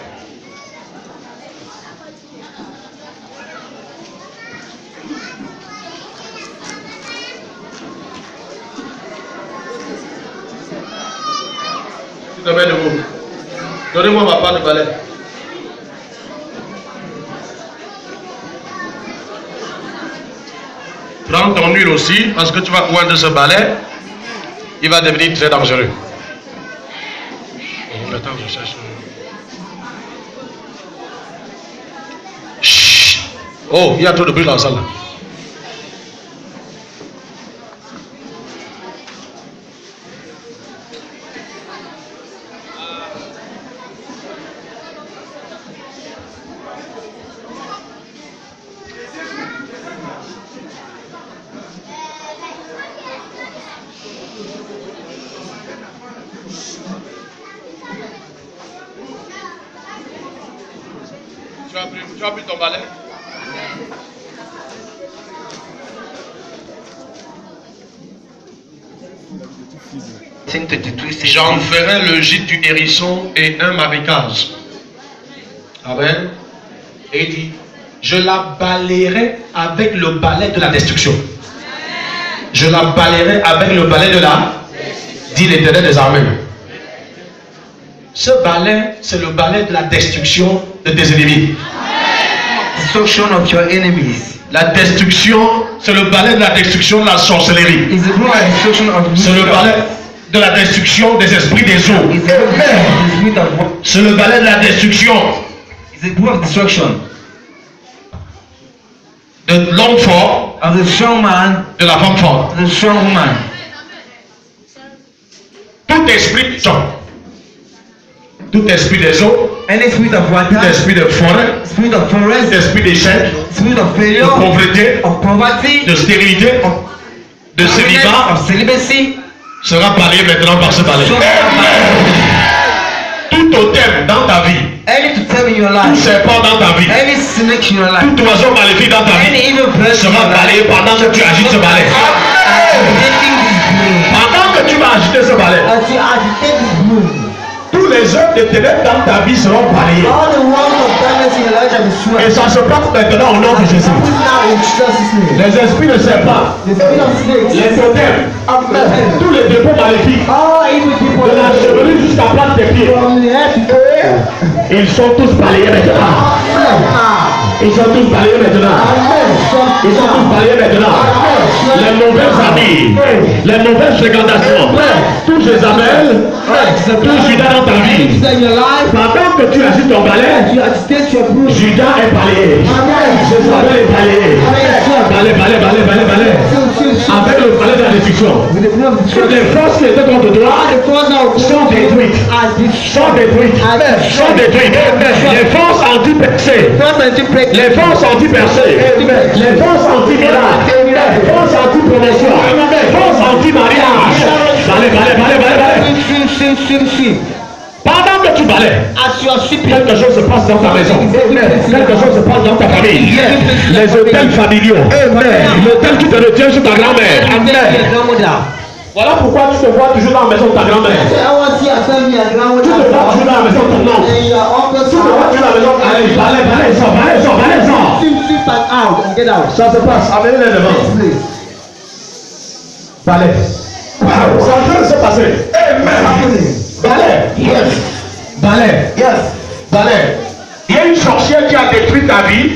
Tu te mets debout. Donnez-moi ma part de balai. Prends ton huile aussi, parce que tu vas oindre ce balai. Il va devenir très dangereux. Attends, je cherche. Chut. Oh, il y a trop de bruit dans la salle. Tu as pris ton balai? J'en ferai le gîte du hérisson et un marécage. Amen. Et il dit, je la balayerai avec le balai de la destruction. Je la balayerai avec le balai de la, dit l'Éternel des armées. Ce balai, c'est le balai de la destruction de tes ennemis. Destruction of your enemies. La destruction, c'est le balai de la destruction de la sorcellerie. It's the blood destruction of C'est le balai de la destruction des esprits des eaux. It's the spirit of C'est le balai de la destruction it's the blood of destruction de l'homme fort, of the strong man, de la femme forte. the strong woman. Tout esprit des eaux, tout esprit des eaux, Any spirit of tout water, esprit de forêt, spirit of tout forest, esprit d'échec, spirit of de failure, pauvreté, of poverty, de stérilité, de célibat of celibacy, sera balayé maintenant par ce balai. Tout totem dans ta vie, any to tell in your tout life, serpent dans ta vie, any snake in your life, tout oiseau maléfique dans ta any vie evil person in sera your life, balayé pendant que tu agis ce balai. taking this Pendant que tu vas agiter ce balai, As you agitate this broom, tous les œuvres de ténèbres dans ta vie seront balayées. all the works of darkness in your life shall be Et swept. ça se passe maintenant au nom de Jésus. Put now in Jesus' name. Les esprits de serpents, The spirit of snakes, les totems, tous les dépôts maléfiques, all evil people de la chevelure jusqu'à la plante des pieds, from the head to the tail. ils sont tous balayés maintenant. Ils sont tous balayés maintenant. Ils sont tous balayés maintenant. Les mauvaises amies, les mauvaises fréquentations, tous Jézabel, tout Judas dans ta vie. In your life, Pendant que tu agites ton balai, you agitate your broom. Judas est balayé. Jézabel est balayé. Balai, balai, balai, balai, balai. Avec le balai de la destruction. With the blood of the Toutes les forces qui étaient contre toi the force now sont détruites. Sont détruites. Sont détruites. Les forces anti-percées. Les forces anti-percées. Les forces anti-miracle. Les forces anti-promotion. Les forces anti-mariage. Balai, balai, balai, balai, balai. Pendant que tu balais, As you are sweeping, quelque chose se passe dans ta maison. Quelque chose se passe dans ta famille. Les hôtels familiaux. L'hôtel qui te retient sur ta grand-mère. Voilà pourquoi tu te vois toujours dans la maison de ta grand-mère. I want to see a family and grandmother. Tu te vois toujours dans la maison de ton oncle. And your uncle, Tu te vois toujours dans la maison. Allez, balai, balai, sors, balai, sors, balai, sors. sweep and out and get out. Ça se passe. Amenez-les devant. Please. Balai. C'est en train de se passer. Amen. Balai. Yes. Balai. Yes. Balai. Il y a une sorcière qui a détruit ta vie,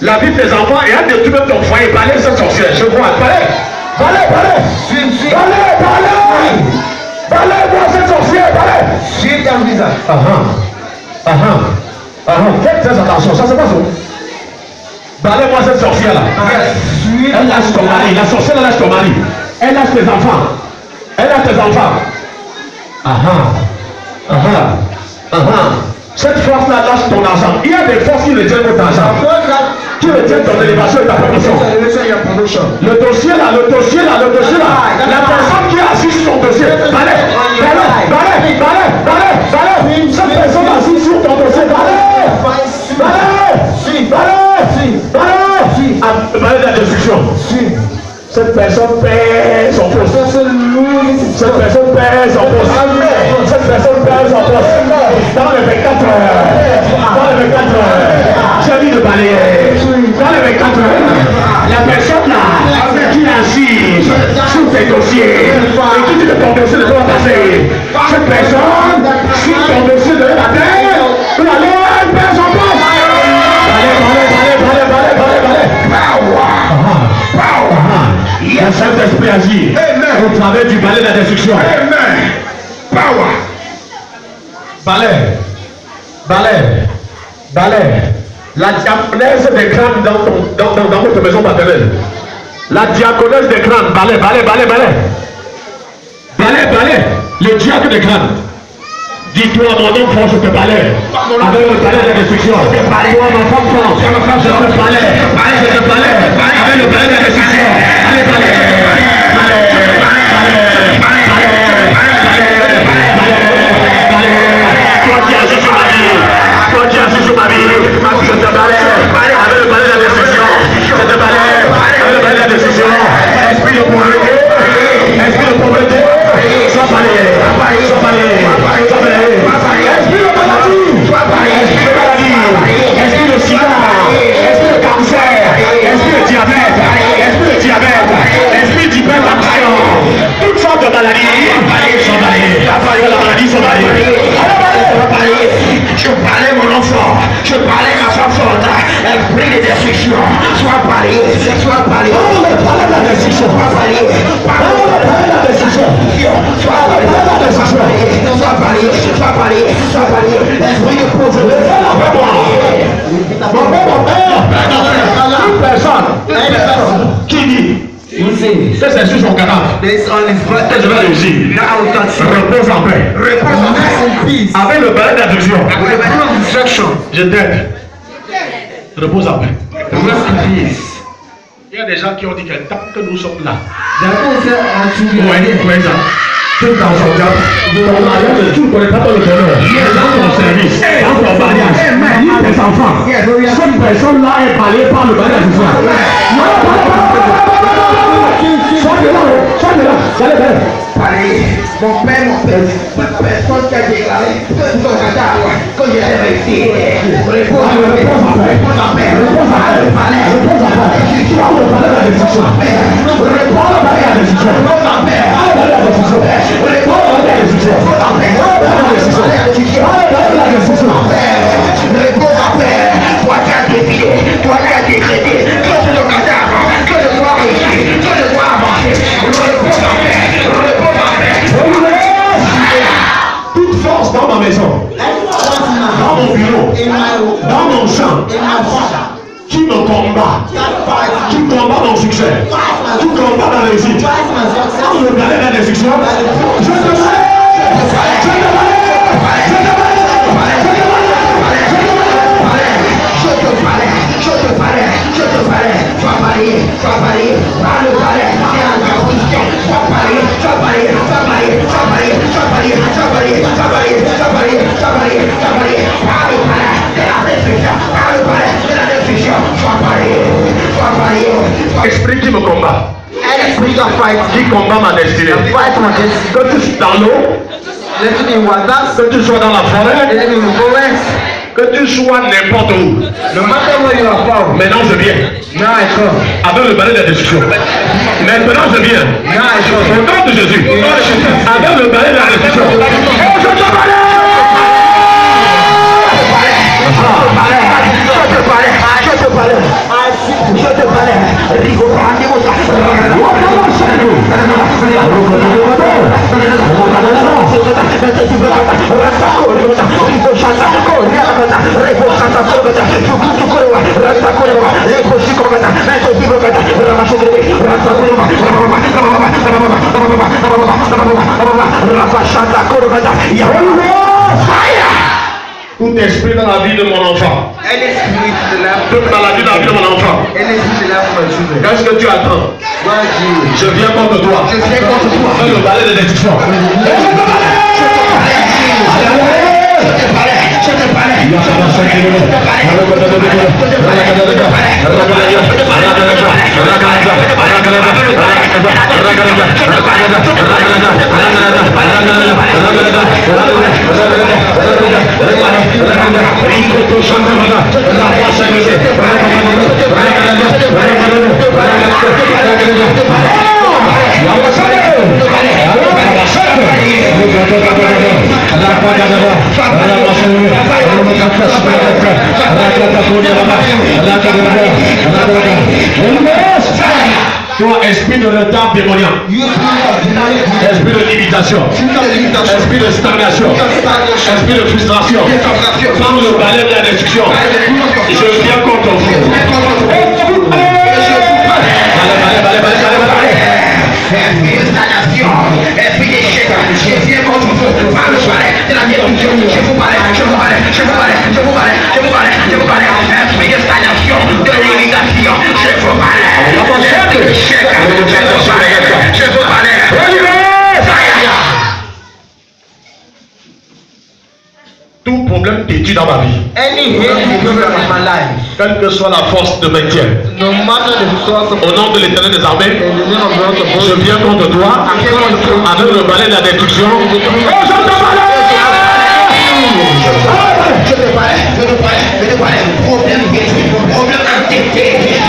la vie de tes enfants, et a détruit même ton foyer. Balai cette sorcière. Je vois. Balai. Balai, balai. Balai, balai. Balai, vois cette sorcière. Balai. Sweep down visa. Faites très attention. Ça se passe où? Balai-moi cette sorcière-là. Elle lâche ton mari. La sorcière elle lâche ton mari. Elle lâche tes enfants. Elle lâche tes enfants. Cette force-là lâche ton argent. Il y a des forces qui retiennent votre argent. Qui retiennent ton élévation et ta promotion. Le dossier là, le dossier là, le dossier là. La personne qui est assise sur ton dossier. Balai, balai, balai, balai, balai, balai. Cette personne assise sur ton dossier. Balai, balai, balai, balai. Balai de la destruction. Cette personne perd son poste. Cette personne perd son poste. Cette personne perd son poste. Dans les 24 heures. Dans les 24 heures. J'ai dit de balayer. Dans les 24 heures. La personne là qui est assise sur tes dossiers et qui dit que ton dossier ne doit pas passer. Cette personne sur ton dossier de la terre. Elle perd son poste. Le Saint-Esprit agit au travers du balai de la destruction. Amen. Power. Balai. Balai. Balai. La diaconesse des crânes dans votre maison paternelle. La diaconesse des crânes. Balai, balai, balai, balai. Balai, balai. Le diacre des crânes. Dis-toi, mon enfant, je te balai. Avec le balai de la destruction. Toi, mon enfant, je te balai. Je te balai. Avec le balai de la destruction. Allez, balai. Toi qui agis sur ma vie. Toi qui agis sur ma vie. Je te balai. Avec le balai de la destruction. Je te balai. Avec le balai de la destruction. Esprit de pauvreté. Esprit de pauvreté. Sois balayé. Sois balayé. Sois balayé. Esprit de maladie. Esprit de maladie. Esprit de sida. Esprit de cancer. Esprit de diabète. Esprit de diabète. Esprit d'hypertension. Toutes sortes de maladies sont balayées. La maladie sont balayées. Je parlais mon enfant. Je parlais ma femme forte. Esprit de destruction. Sois balayé. Sois balayé. Parle de la destruction. Sois balayé. Parle de la destruction. Sois balayé. Sois balayé. Sois balayé. Sois balayé. Esprit de pauvreté. Mon père. Une personne qui dit que c'est sur son cadavre que je vais réussir. Repose en paix. Avec le balai d'instruction. Je t'aide. Repose en paix. Il y a des gens qui ont dit que tant que nous sommes là, tout dans son job, ton mariage, tu ne connais pas ton bonheur. Dans ton service, dans ton mariage, ni tes enfants. Cette personne-là est balayée par le balai d'instruction. Mon père, personne qui a déclaré son cadavre que j'ai réussi. Réponds à paix. Toi qui as défié, toi qui as dégradé, que je dois cadavre, que je dois réussir, que je dois avancer. Réponds à paix. Toute force dans ma maison, dans mon bureau, dans mon champ, qui me combat, qui combat mon succès, qui combat ma réussite, quand je regardais la destruction, je te Esprit qui me combat, qui combat ma destinée, que tu sois dans l'eau, que tu sois dans la forêt, que tu sois n'importe où. Maintenant je viens avec le balai de la destruction. Maintenant je viens au nom de Jésus avec le balai de la destruction. Oh, je te balai! Tout esprit dans la vie de mon enfant, toute maladie dans la vie de mon enfant, qu'est-ce que tu attends? Je viens contre toi. Fais le balai de destruction. Toi, esprit de retard démoniaque, esprit de limitation, esprit de stagnation, esprit de frustration, par le balai de la destruction, je viens contre vous. Esprit d'échec, je viens contre vous par le balai de la destruction. Je vous balai. Esprit de stagnation, de limitation, je vous balai. Esprit d'échec, je vous balai. Tout problème têtu dans ma vie, quelle que soit la force de maintien, au nom de l'Éternel des armées, je viens contre toi avec le balai de la destruction. Oh, je te balai! Je te balai. Problème entêté,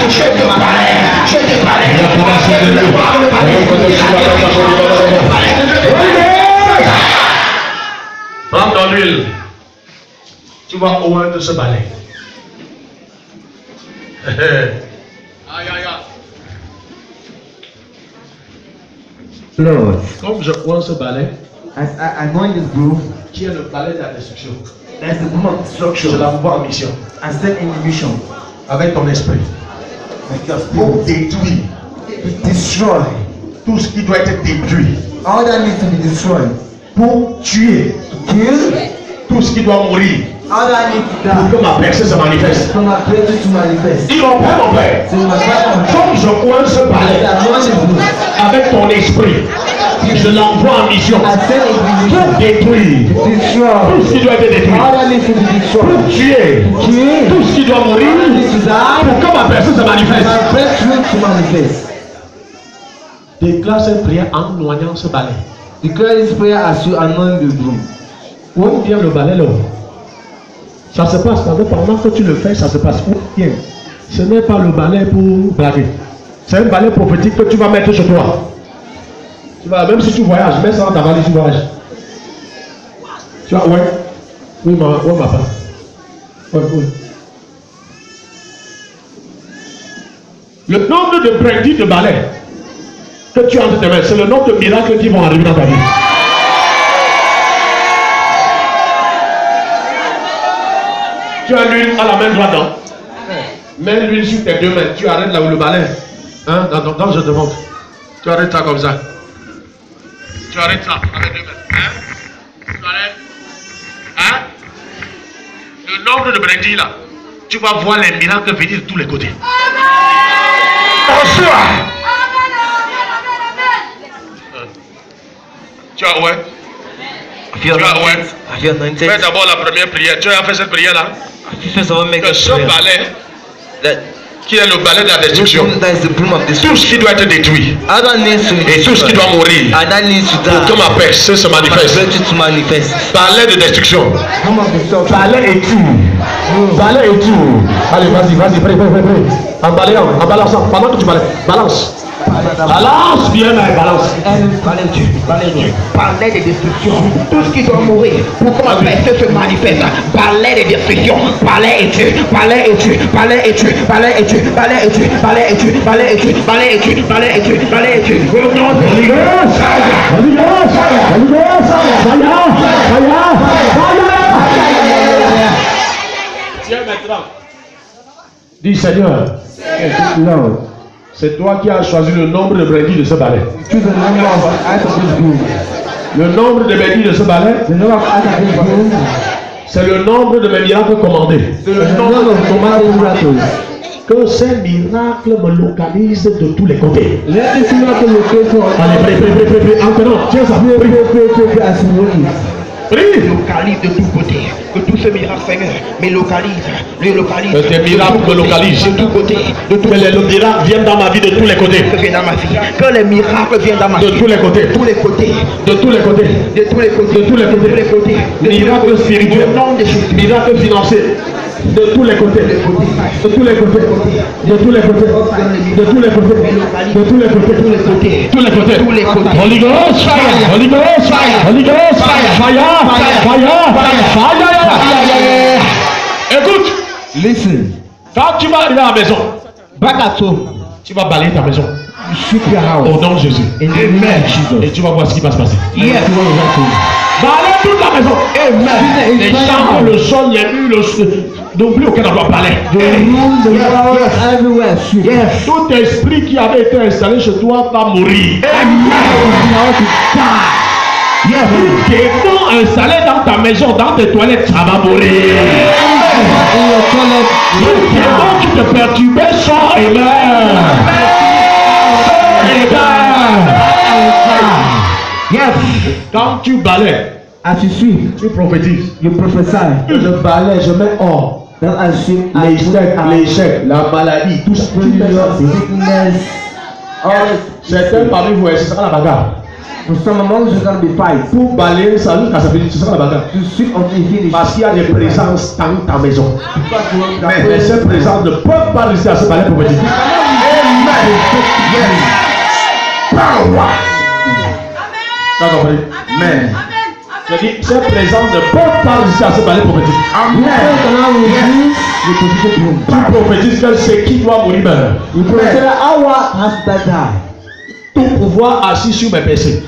je te balai. Prends ton huile. Tu vas au moins de ce balai. Lord, Comme je prends ce balai, as I anoint this groove, qui est le balai de la destruction, that's the room of je destruction. l'envoie en mission I send in the mission. avec ton esprit Like your pour spirit. détruire To destroy. tout ce qui doit être détruit, All that needs to be destroyed. pour tuer Kill. tout ce qui doit mourir, All that needs to pour die. que ma percée se manifeste. From my breakthrough to manifest. Dis mon Père, So my Father, comme je prends ce balai I anoint this groove. avec ton esprit, je l'envoie en mission I send it pour to détruire destroy. tout ce qui doit être détruit, All that needs to be pour destroyed. tuer Kill. tout ce qui doit mourir, All that needs to die. pour que ma personne se My manifeste. breakthrough to manifest. Déclare cette prière en noyant ce balai. Declare this prayer as you anoint the broom. Où vient le balai là? Ça se passe pendant que tu le fais, ça se passe où vient. Ce n'est pas le balai pour blaguer. C'est un balai prophétique que tu vas mettre sur toi. Tu vas, même si tu voyages, mets ça dans ta valise, tu voyages. Tu vois, ouais. Oui, ma femme. Ouais, oui. Le nombre de brindilles de balai que tu as entre tes mains, c'est le nombre de miracles qui vont arriver dans ta vie. Tu as l'huile à la main droite, non? Mets l'huile sur tes deux mains. Tu arrêtes là où le balai. Hein? Dans je te montre. Tu arrêtes ça comme ça. Tu arrêtes ça avec deux mains. Hein? Tu arrêtes. Hein? Le nombre de brindilles là. Tu vas voir les miracles venir de tous les côtés. Bonsoir. Tu as ouais. Tu as ouais. Fais d'abord la première prière. Tu as fait cette prière là. Que ce balai qui est le balai de la destruction, tout ce qui doit être détruit et tout ce qui doit mourir pour que ma paix se manifeste. Balai de destruction, balai et tout, balai et tout. Allez, vas-y, prêt. En balançant, pendant que tu balayes, balance. Balance, bien là, balance. Balai de destruction, tout ce qui doit mourir pour que ma paix se manifeste. Balai de destruction, balai et tu, balai et tu, balai et tu, balai et tu, balai et tu, balai et tu, balai et tu, balai et tu, balai et tu, balai et tu. Tiens maintenant. Dis Seigneur, c'est toi qui as choisi le nombre de brindilles de ce balai. Le nombre de brindilles de ce balai, c'est le nombre de mes miracles commandés. Que ces miracles me localisent de tous les côtés. Allez, prêt. Encore, tiens ça. Prie. Localise de tous côtés. Que tous ces miracles, Seigneur, me localise. Que tes miracles me localisent. De tous côtés. Que les miracles viennent dans ma vie de tous les côtés. Que les miracles viennent dans ma vie. De tous les côtés. Tous les côtés. De tous les côtés. De tous les côtés. De tous les côtés. De tous les côtés. Miracles spirituels. Miracles financiers. De tous les côtés. De tous les côtés. De tous les côtés. De tous les côtés. De tous les côtés. Tous les côtés. Tous les côtés. Holy Ghost fire. Holy Ghost fire. Holy Ghost fire. Fire. Écoute. Listen. Quand tu vas arriver à la maison, Back at home. tu vas balayer ta maison. Sweep your house. Au nom de Jésus. Amen. Et tu vas voir ce qui va se passer. Yes. Balaye toute la maison. Amen. Les chambres, le sol, les murs, n'oublie aucun endroit balaye. Yes. Tout esprit qui avait été installé chez toi va mourir. Tout démon installé dans ta maison, dans tes toilettes, ça va mourir. Tout démon qui te perturbait sort et meurt. Yes. Quand tu balayes, As you sweep, tu prophétises. you prophesy. Je balaye, je mets hors. That I sweep, L'échec, la maladie, tout ça. sickness. Certains parmi vous, ce sera la bagarre. For some among you can be fight. Pour balayer, ça veut dire que ce sera la bagarre. To sweep until finish. Parce qu'il y a des présences dans ta maison. Mais ces présences ne peuvent pas réussir à se balayer prophétique. Power. Tu as compris? Amen. Je dis, ces présences ne peuvent pas réussir à se balayer prophétique. Tu prophétises que ce qui doit mourir meurt. Tout pouvoir assis sur mes PC.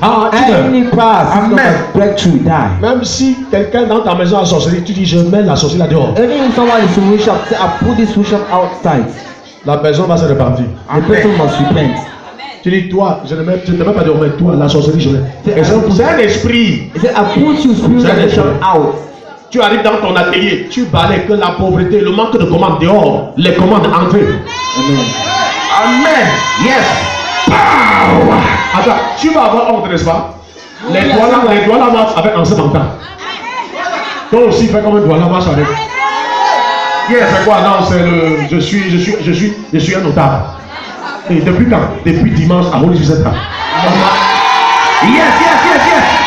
Même si quelqu'un dans ta maison a sorcellerie, tu dis je mets la sorcellerie là dehors. La personne va se repartir. Tu dis toi, je ne mets pas de remède, toi, la sorcellerie je mets. C'est un esprit. Tu arrives dans ton atelier, tu balayes que la pauvreté, le manque de commandes dehors, les commandes entrées. Amen. Yes. Power. Attends, tu vas avoir ordre, n'est-ce pas? Les doigts là marchent avec un seul mental. Toi aussi, fais comme un doigt là marche avec. Yes. C'est quoi? Non, c'est le. Je suis un notable. Et depuis quand? Depuis dimanche à Holy Jésus. Yes.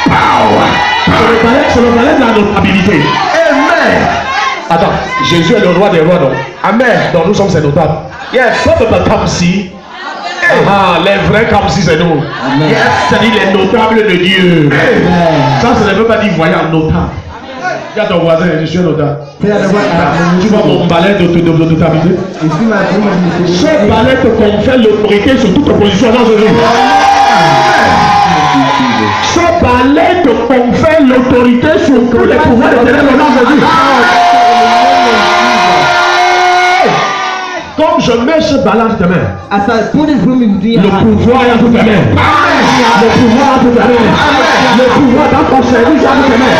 Power. C'est le palais de la notabilité. Amen. Attends, Jésus est le roi des rois, donc. Amen. Donc nous sommes ses notables. Yes. Pas de Kamsi. Les vrais Kamsi, c'est nous. Yes. C'est-à-dire les notables de Dieu. Amen. Ça, ce ne veut pas dire voyant notable. Regarde ton voisin, je suis un notable. Tu vois mon balai de notabilité? Ce balai te confère l'autorité sur toute position dans ce jour. Ce balai te confère l'autorité sur tous les pouvoirs de ténèbres dans ce jour. Comme je mets ce balai entre tes mains, le pouvoir est entre tes mains. Le pouvoir entre tes mains. Le pouvoir dans ton service est entre tes mains.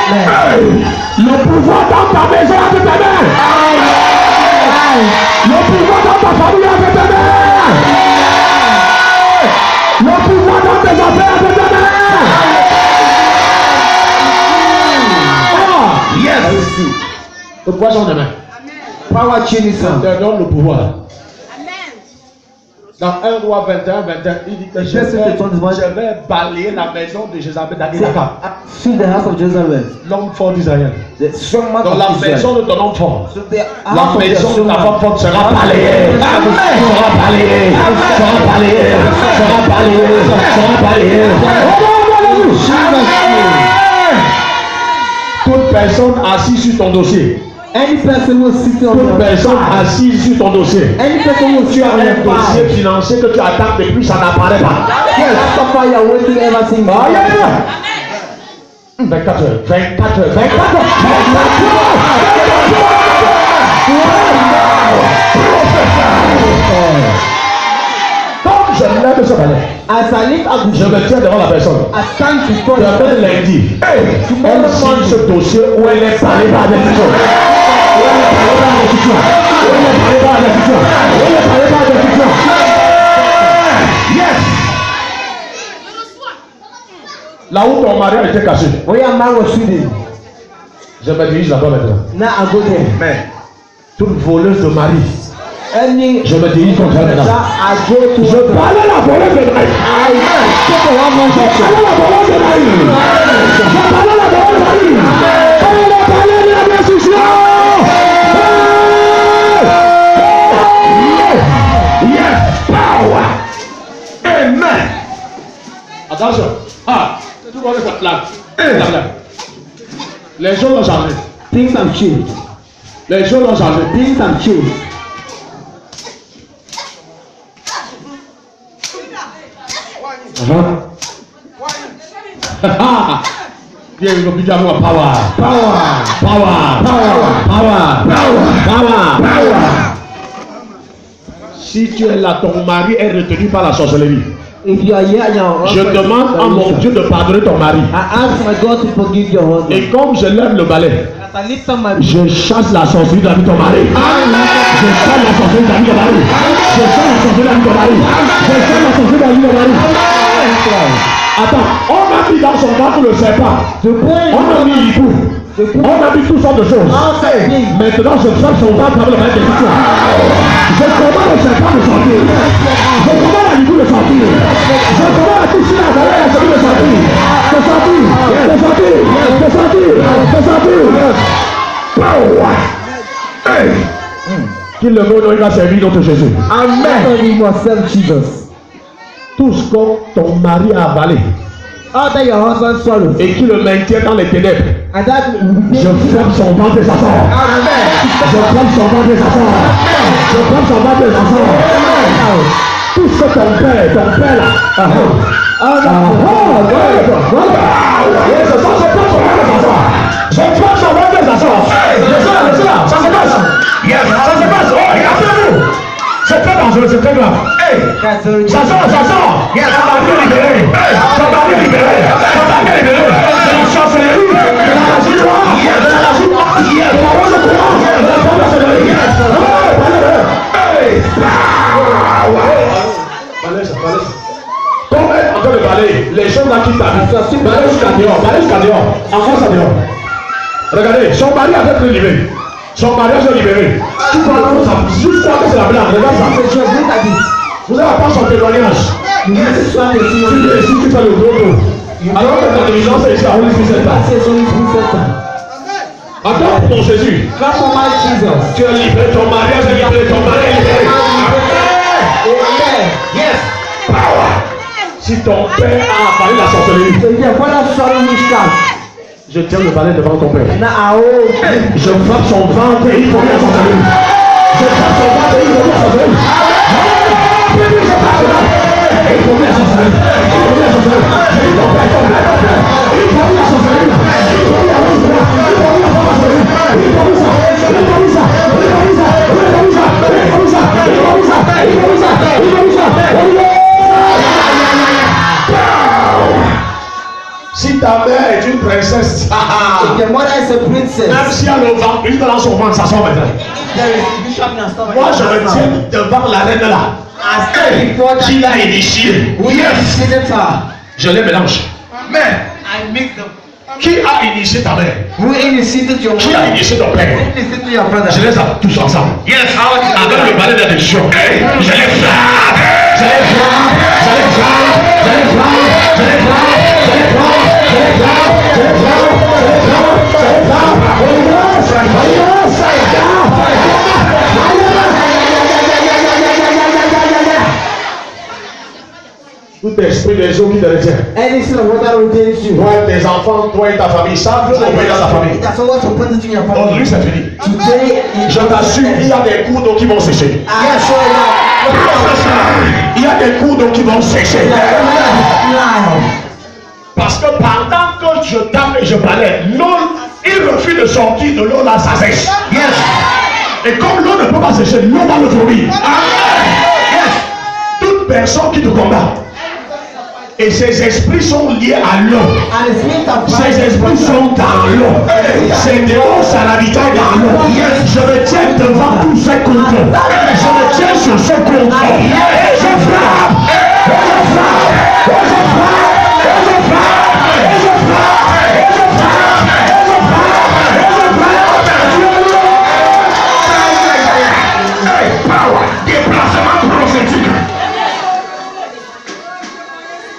Amen. Le pouvoir dans ta maison est entre tes mains. Le pouvoir dans ta famille est entre tes mains. Le pouvoir dans tes affaires est entre tes mains. Yes. Le pouvoir sont tes mains. Power changes. Te donne le pouvoir. Dans 1 roi 21, il dit que je vais balayer la maison de Jézabel d'Aguilaka. Fill the house of Jezebel. L'homme fort d'Israël. The strong man Dans of la Israel. maison de ton homme fort, So the la house of maison de the ta strong femme man. forte sera balayée. Sera balayée. Sera balayée. Sera balayée. Sera balayée. Toute personne assise sur ton dossier. Any person who is sitting on Toute your personne assise sur ton dossier. Any person who is Tu sitting as on un your dossier file. financier que tu attends depuis, ça n'apparaît pas. Yes, that's why you are waiting ever since. 24 heures. 24 heures. 24 heures. Comme je lève ce balai, As I lift up je me tiens devant la personne. I stand before Demain you. lundi, elle signe ce dossier où elle est parlée par des questions. Où elle est parlée par des questions. Où elle est parlée par des questions. Où elle est parlée par des questions. Yes. Là où ton mari a été caché, Where your man was shooting. je me dirige là-bas maintenant. Now I go there. Mais toute voleuse de mari, Any je me dirige contre elle maintenant. I go to Je parle à la voleuse de mari. Je parle à la voleuse de mari. Je parle à la voleuse de mari. Elle a parlé de la destruction. Yes, power. Amen. Attention. Tout le monde est là. Les choses ont changé. things have changed. Les choses ont changé. Things have changed. Bien, il faut plus d'amour. Power. Power. Power. Power. Power. Power. Power. Si tu es là, ton mari est retenu par la sorcellerie. If you are here and your Je demande à mon Dieu de pardonner ton mari. I ask my God to forgive your husband. Et comme je lève le balai, As I lift up my je chasse la sorcellerie de la vie de ton mari. Je chasse la sorcellerie de la vie de ton mari. Je chasse la sorcellerie de la vie de ton mari. Je chasse la sorcellerie de la vie de ton mari. Attends, on a mis dans son ventre le serpent. On a mis l'hibou. On a mis toutes sortes de choses. Maintenant, je frappe son ventre avec le balai de question. Je commande le serpent de sortir. Je commande à l'hibou de sortir. Je commande à toucher la valeur de sortir. De sortir. De sortir. De sortir. De sortir. Power. Hey. Qu'il le veut, il va servir notre Jésus. Amen. You must serve Jesus. Tout ce que ton mari a avalé All that your husband swallowed. et qui le maintient dans les ténèbres, And that je ferme son ventre et sa sort. Je ferme son ventre et sa sort. Je ferme son ventre et sa sort. Tout ce que ton père là. Je ferme son ventre et sa sort. Ça se passe. Yes, ça se passe. Oh, regardez-vous. C'est très dangereux, c'est très grave. Hey, ça sort. Yes, ça va bien libérer. Ça va bien libérer. Ça va bien libérer. C'est la chancellerie. C'est la magie noire. C'est la magie noire. C'est la parole de courant. C'est la parole de sorcellerie. Hey, comme elle est en train de balayer, les choses là qui t'habitent, balaye jusqu'à dehors. Encore ça dehors. Regardez, son mari avait pris libéré. Son mariage est libéré. Tu parles comme ça, juste ça que c'est la blague. Regarde ça. Vous avez pas son témoignage. Si tu fais le gros dos. Alors que ta télévision, c'est ici à Holy Spirit Center. Attends pour Jésus. Tu es libéré, ton mariage est libéré, ton mari est libéré. Yes. Power. Si ton père a avalé la sorcellerie, je tiens le balai devant ton père. Je frappe son ventre et il faut bien sorcellerie. Je frappe son ventre et il faut bien sorcellerie. Je frappe son ventre et il faut bien sorcellerie. Il faut bien sorcellerie. Il faut bien sorcellerie. Il faut bien sorcellerie. Il faut bien sorcellerie. Il faut bien si ta mère est une princesse, même si elle a le ventre, il dans son ventre, ça sort maintenant. Moi, je me tiens devant la reine là. Qui l'a initié? Je les mélange. Qui a initié ta mère? Qui a initié ton père? Je les frappe tous ensemble. Avec le balai d'addiction. Je les frappe. Je les frappe. Je les frappe. Je les frappe. Je les frappe. Je les frappe. Je les frappe. Je les frappe. Je les frappe. Je les tout esprit des eaux qui te retient. Toi et tes enfants, toi et ta famille, savent obéir dans ta famille. Aujourd'hui, c'est fini. Je t'assure, il y a des cours d'eau qui vont sécher. Il y a des cours d'eau qui vont sécher. Parce que pendant que je tape et je balaie, l'eau, il refuse de sortir de l'eau là, ça sèche. Et comme l'eau ne peut pas sécher, l'eau va le vomir. Toute personne qui te combat, et ces esprits sont liés à l'eau. Ces esprits sont dans l'eau. Ces démons salabitaires dans l'eau. Je me tiens devant tous ces contrôles. Je me tiens sur ce contrôle. Et je frappe. Et je frappe. Et je frappe. Et je frappe. Et je frappe. Et je frappe. Et je frappe. Et je frappe. Power. Déplacement.